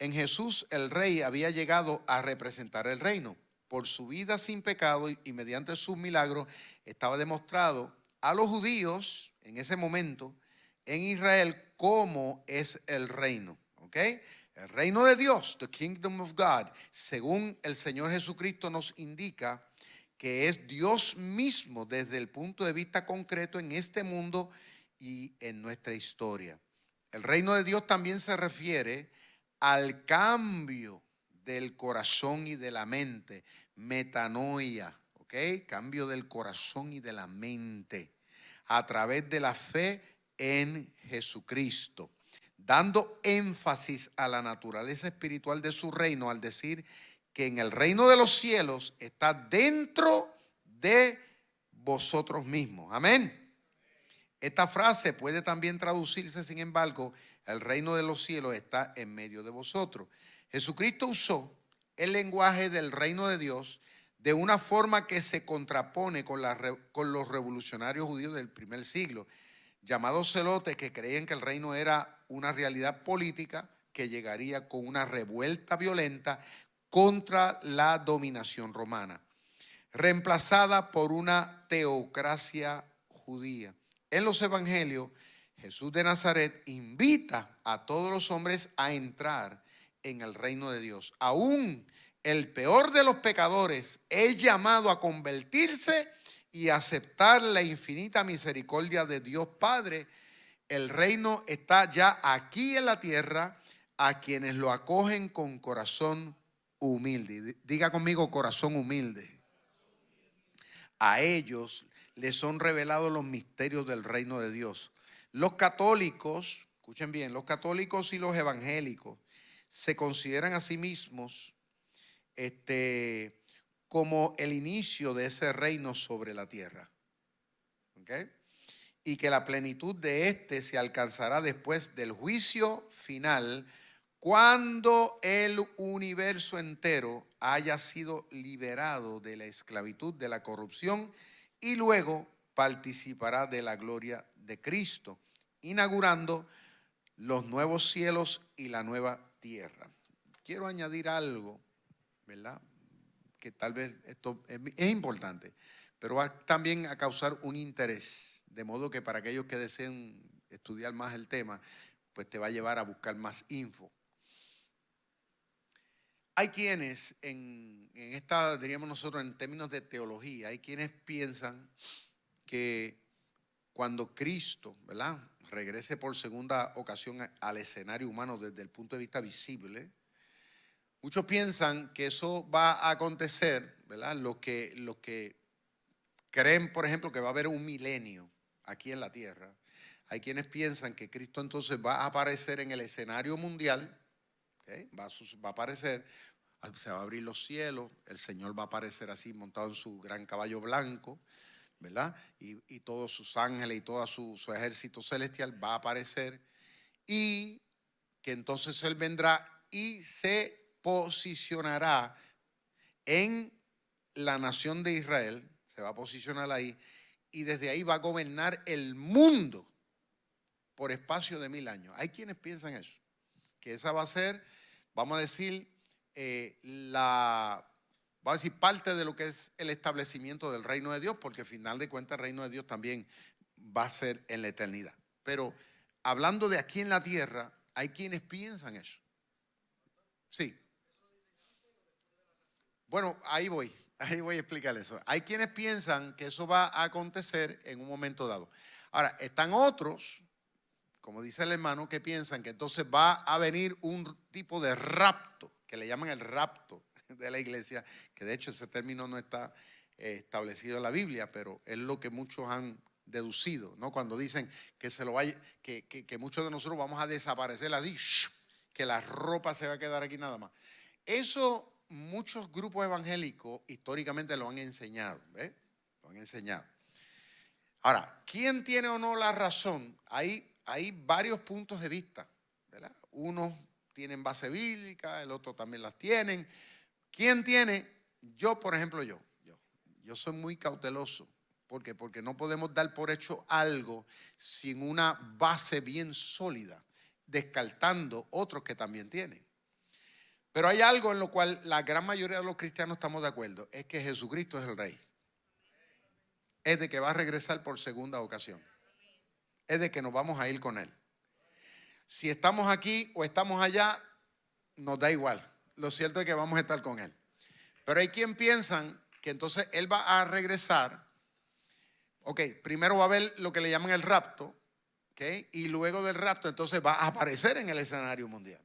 En Jesús el rey había llegado a representar el reino. Por su vida sin pecado y mediante sus milagros estaba demostrado a los judíos en ese momento en Israel cómo es el reino. ¿Ok? El reino de Dios, the kingdom of God, según el Señor Jesucristo nos indica que es Dios mismo desde el punto de vista concreto en este mundo y en nuestra historia. El reino de Dios también se refiere al cambio del corazón y de la mente, metanoia, ¿ok? Cambio del corazón y de la mente a través de la fe en Jesucristo, dando énfasis a la naturaleza espiritual de su reino al decir que en el reino de los cielos está dentro de vosotros mismos. Amén. Esta frase puede también traducirse, sin embargo, el reino de los cielos está en medio de vosotros. Jesucristo usó el lenguaje del reino de Dios de una forma que se contrapone con los revolucionarios judíos del primer siglo, llamados celotes, que creían que el reino era una realidad política que llegaría con una revuelta violenta contra la dominación romana, reemplazada por una teocracia judía. En los evangelios, Jesús de Nazaret invita a todos los hombres a entrar en el reino de Dios. Aún el peor de los pecadores es llamado a convertirse y aceptar la infinita misericordia de Dios Padre. El reino está ya aquí en la tierra a quienes lo acogen con corazón humilde. Diga conmigo, corazón humilde. A ellos les son revelados los misterios del reino de Dios. Los católicos, escuchen bien, los católicos y los evangélicos se consideran a sí mismos como el inicio de ese reino sobre la tierra. ¿Ok? Y que la plenitud de este se alcanzará después del juicio final, cuando el universo entero haya sido liberado de la esclavitud, de la corrupción, y luego participará de la gloria de Cristo, inaugurando los nuevos cielos y la nueva tierra. quiero añadir algo, ¿verdad? Que tal vez esto es importante, pero va también a causar un interés, de modo que para aquellos que deseen estudiar más el tema, pues te va a llevar a buscar más info. Hay quienes en esta, diríamos nosotros en términos de teología, hay quienes piensan que cuando Cristo, ¿verdad?, regrese por segunda ocasión al escenario humano desde el punto de vista visible, muchos piensan que eso va a acontecer, ¿verdad? Los que creen, por ejemplo, que va a haber un milenio aquí en la tierra. Hay quienes piensan que Cristo entonces va a aparecer en el escenario mundial, ¿okay? Va a aparecer, se va a abrir los cielos, el Señor va a aparecer así montado en su gran caballo blanco, ¿verdad? Y todos sus ángeles y todo su ejército celestial va a aparecer, y que entonces Él vendrá y se posicionará en la nación de Israel, se va a posicionar ahí, y desde ahí va a gobernar el mundo por espacio de 1000 años. Hay quienes piensan eso, que esa va a ser, vamos a decir, parte de lo que es el establecimiento del reino de Dios, porque al final de cuentas el reino de Dios también va a ser en la eternidad. Pero hablando de aquí en la tierra, hay quienes piensan eso. Sí. Bueno, ahí voy a explicar eso. Hay quienes piensan que eso va a acontecer en un momento dado. Ahora, están otros, como dice el hermano, que piensan que entonces va a venir un tipo de rapto, que le llaman el rapto de la iglesia, que de hecho ese término no está establecido en la Biblia, pero es lo que muchos han deducido, ¿no? Cuando dicen que se lo vaya, que muchos de nosotros vamos a desaparecer así, que la ropa se va a quedar aquí nada más. Eso muchos grupos evangélicos históricamente lo han enseñado, ¿ves? Lo han enseñado. Ahora, ¿quién tiene o no la razón? Hay varios puntos de vista, ¿verdad? Unos tienen base bíblica, el otro también las tienen. ¿Quién tiene? Yo, por ejemplo, yo soy muy cauteloso. ¿Por qué? Porque no podemos dar por hecho algo sin una base bien sólida, descartando otros que también tienen. Pero hay algo en lo cual la gran mayoría de los cristianos estamos de acuerdo, es que Jesucristo es el Rey. Es de que va a regresar por segunda ocasión. Es de que nos vamos a ir con Él. Si estamos aquí o estamos allá, nos da igual. Lo cierto es que vamos a estar con Él. Pero hay quien piensan que entonces Él va a regresar. Ok, primero va a haber lo que le llaman el rapto, ¿okay? Y luego del rapto entonces va a aparecer en el escenario mundial.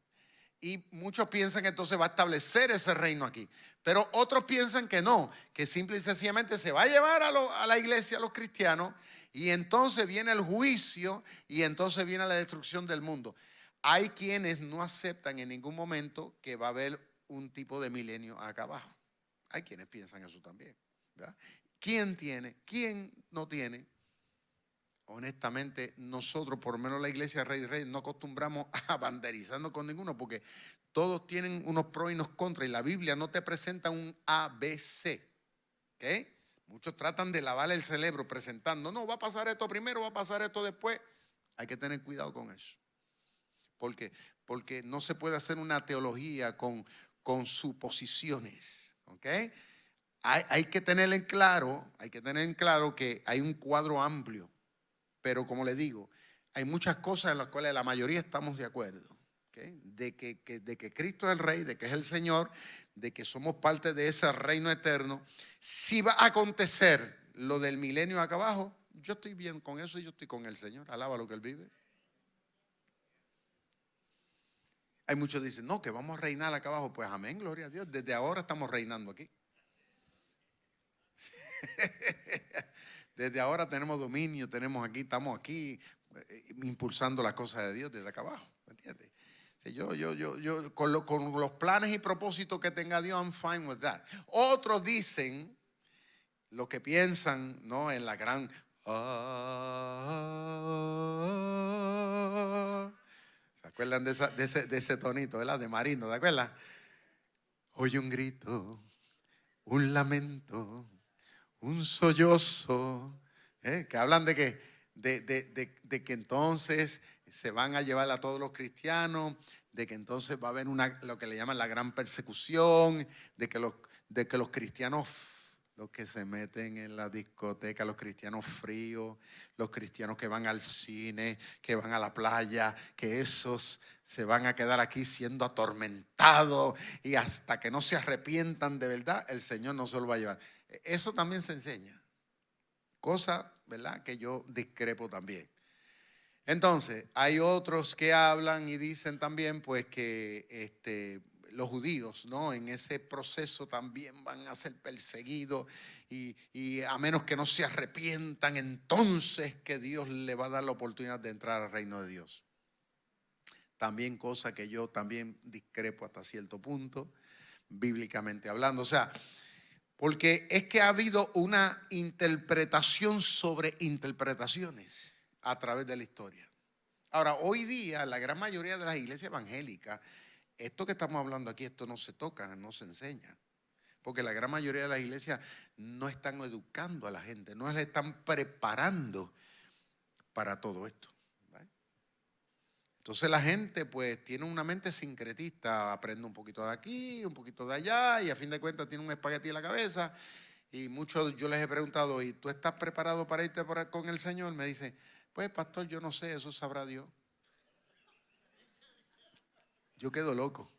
Y muchos piensan que entonces va a establecer ese reino aquí. Pero otros piensan que no, que simple y sencillamente se va a llevar a la iglesia, a los cristianos, y entonces viene el juicio y entonces viene la destrucción del mundo. Hay quienes no aceptan en ningún momento que va a haber un tipo de milenio acá abajo. Hay quienes piensan eso también, ¿verdad? ¿Quién tiene? ¿Quién no tiene? Honestamente, nosotros, por lo menos la iglesia Rey de Reyes, no acostumbramos a banderizarnos con ninguno, porque todos tienen unos pros y unos contras, y la Biblia no te presenta un ABC, ¿ok? Muchos tratan de lavar el cerebro presentando, no, va a pasar esto primero, va a pasar esto después. Hay que tener cuidado con eso. Porque no se puede hacer una teología con suposiciones, ¿ok? Hay que tener en claro que hay un cuadro amplio. Pero como les digo, hay muchas cosas en las cuales la mayoría estamos de acuerdo, ¿okay? De que Cristo es el Rey, de que es el Señor, de que somos parte de ese reino eterno. Si va a acontecer lo del milenio acá abajo, yo estoy bien con eso y yo estoy con el Señor. Alaba lo que Él vive. Hay muchos que dicen, no, que vamos a reinar acá abajo. Pues amén, gloria a Dios. Desde ahora estamos reinando aquí. Desde ahora tenemos dominio, estamos aquí impulsando las cosas de Dios desde acá abajo, ¿me entiendes? Yo con los planes y propósitos que tenga Dios, I'm fine with that. Otros dicen lo que piensan, ¿no? En la gran ¿se acuerdan de ese tonito, ¿verdad? De Marino, ¿te acuerdas? Oye un grito, un lamento, un sollozo, que hablan de que entonces se van a llevar a todos los cristianos de que entonces va a haber lo que le llaman la gran persecución, de que los cristianos, los que se meten en la discoteca, los cristianos fríos, los cristianos que van al cine, que van a la playa, que esos se van a quedar aquí siendo atormentados y hasta que no se arrepientan de verdad, el Señor no se lo va a llevar. Eso también se enseña. Cosa, ¿verdad?, que yo discrepo también. Entonces, hay otros que hablan y dicen también pues que los judíos, ¿no?, en ese proceso también van a ser perseguidos y a menos que no se arrepientan, entonces que Dios le va a dar la oportunidad de entrar al reino de Dios. También cosa que yo también discrepo hasta cierto punto, bíblicamente hablando. O sea, porque es que ha habido una interpretación sobre interpretaciones a través de la historia. Ahora, hoy día, la gran mayoría de las iglesias evangélicas, esto que estamos hablando aquí, esto no se toca, no se enseña. Porque la gran mayoría de las iglesias no están educando a la gente, no le están preparando para todo esto. ¿Vale? Entonces la gente pues tiene una mente sincretista, aprende un poquito de aquí, un poquito de allá y a fin de cuentas tiene un espagueti en la cabeza. Y muchos, yo les he preguntado, ¿y tú estás preparado para irte con el Señor? Me dicen, pues pastor, yo no sé, eso sabrá Dios. Yo quedo loco.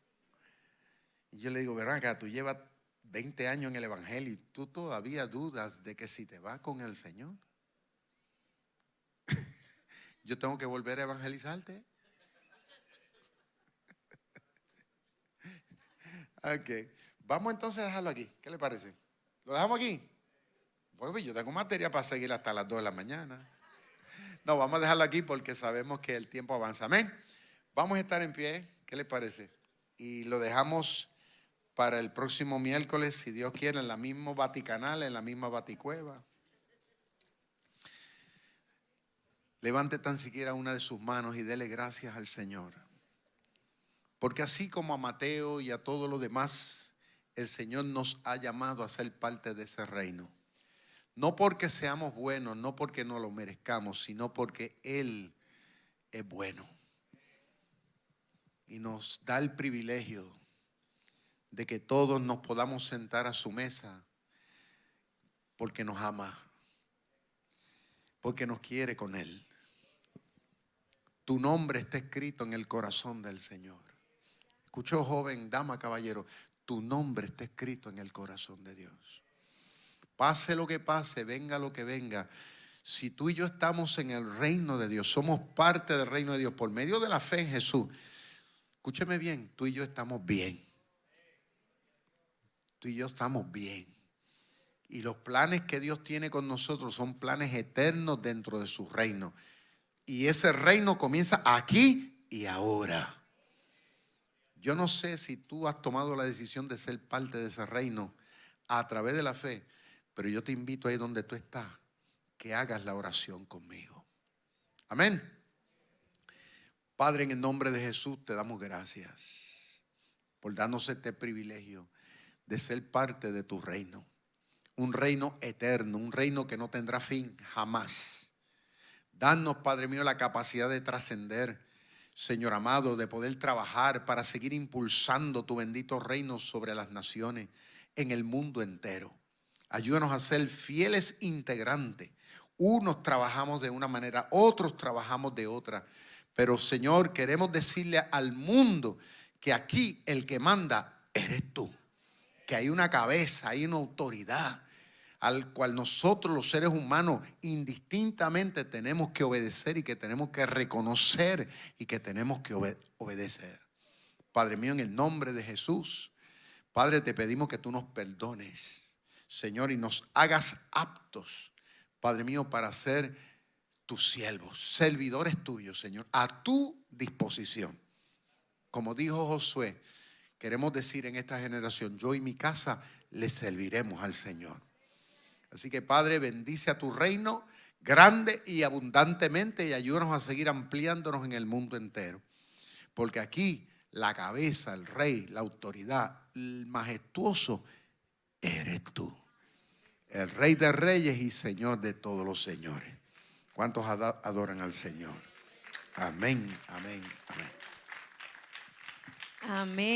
Y yo le digo, verán acá, tú llevas 20 años en el evangelio y tú todavía dudas de que si te vas con el Señor, yo tengo que volver a evangelizarte. Ok, vamos entonces a dejarlo aquí. ¿Qué le parece? ¿Lo dejamos aquí? Pues yo tengo materia para seguir hasta las 2 de la mañana. No, vamos a dejarlo aquí porque sabemos que el tiempo avanza. Amén. Vamos a estar en pie. ¿Qué le parece? Y lo dejamos para el próximo miércoles, si Dios quiere, en la misma Vaticanal, en la misma Vaticueva. Levante tan siquiera una de sus manos y dele gracias al Señor. Porque así como a Mateo y a todos los demás, el Señor nos ha llamado a ser parte de ese reino. No porque seamos buenos, no porque no lo merezcamos, sino porque Él es bueno. Y nos da el privilegio de que todos nos podamos sentar a su mesa porque nos ama, porque nos quiere con Él. Tu nombre está escrito en el corazón del Señor. Escuchó, joven, dama, caballero, tu nombre está escrito en el corazón de Dios. Pase lo que pase, venga lo que venga. Si tú y yo estamos en el reino de Dios, somos parte del reino de Dios por medio de la fe en Jesús. Escúcheme bien, tú y yo estamos bien. Tú y yo estamos bien. Y los planes que Dios tiene con nosotros son planes eternos dentro de su reino. Y ese reino comienza aquí y ahora. Yo no sé si tú has tomado la decisión de ser parte de ese reino a través de la fe, pero yo te invito ahí donde tú estás, que hagas la oración conmigo. Amén. Padre, en el nombre de Jesús te damos gracias por darnos este privilegio de ser parte de tu reino. Un reino eterno, un reino que no tendrá fin jamás. Danos, Padre mío, la capacidad de trascender, Señor amado, de poder trabajar para seguir impulsando tu bendito reino sobre las naciones, en el mundo entero. Ayúdanos a ser fieles integrantes. Unos trabajamos de una manera, otros trabajamos de otra. Pero, Señor, queremos decirle al mundo que aquí el que manda eres tú. Que hay una cabeza, hay una autoridad al cual nosotros los seres humanos indistintamente tenemos que obedecer y que tenemos que reconocer y que tenemos que obedecer. Padre mío, en el nombre de Jesús, Padre, te pedimos que tú nos perdones, Señor, y nos hagas aptos, Padre mío, para ser tus siervos, servidores tuyos, Señor, a tu disposición. Como dijo Josué, queremos decir en esta generación, yo y mi casa le serviremos al Señor. Así que, Padre, bendice a tu reino grande y abundantemente y ayúdanos a seguir ampliándonos en el mundo entero. Porque aquí la cabeza, el rey, la autoridad, el majestuoso, eres tú. El Rey de reyes y Señor de todos los señores. ¿Cuántos adoran al Señor? Amén, amén, amén. Amén.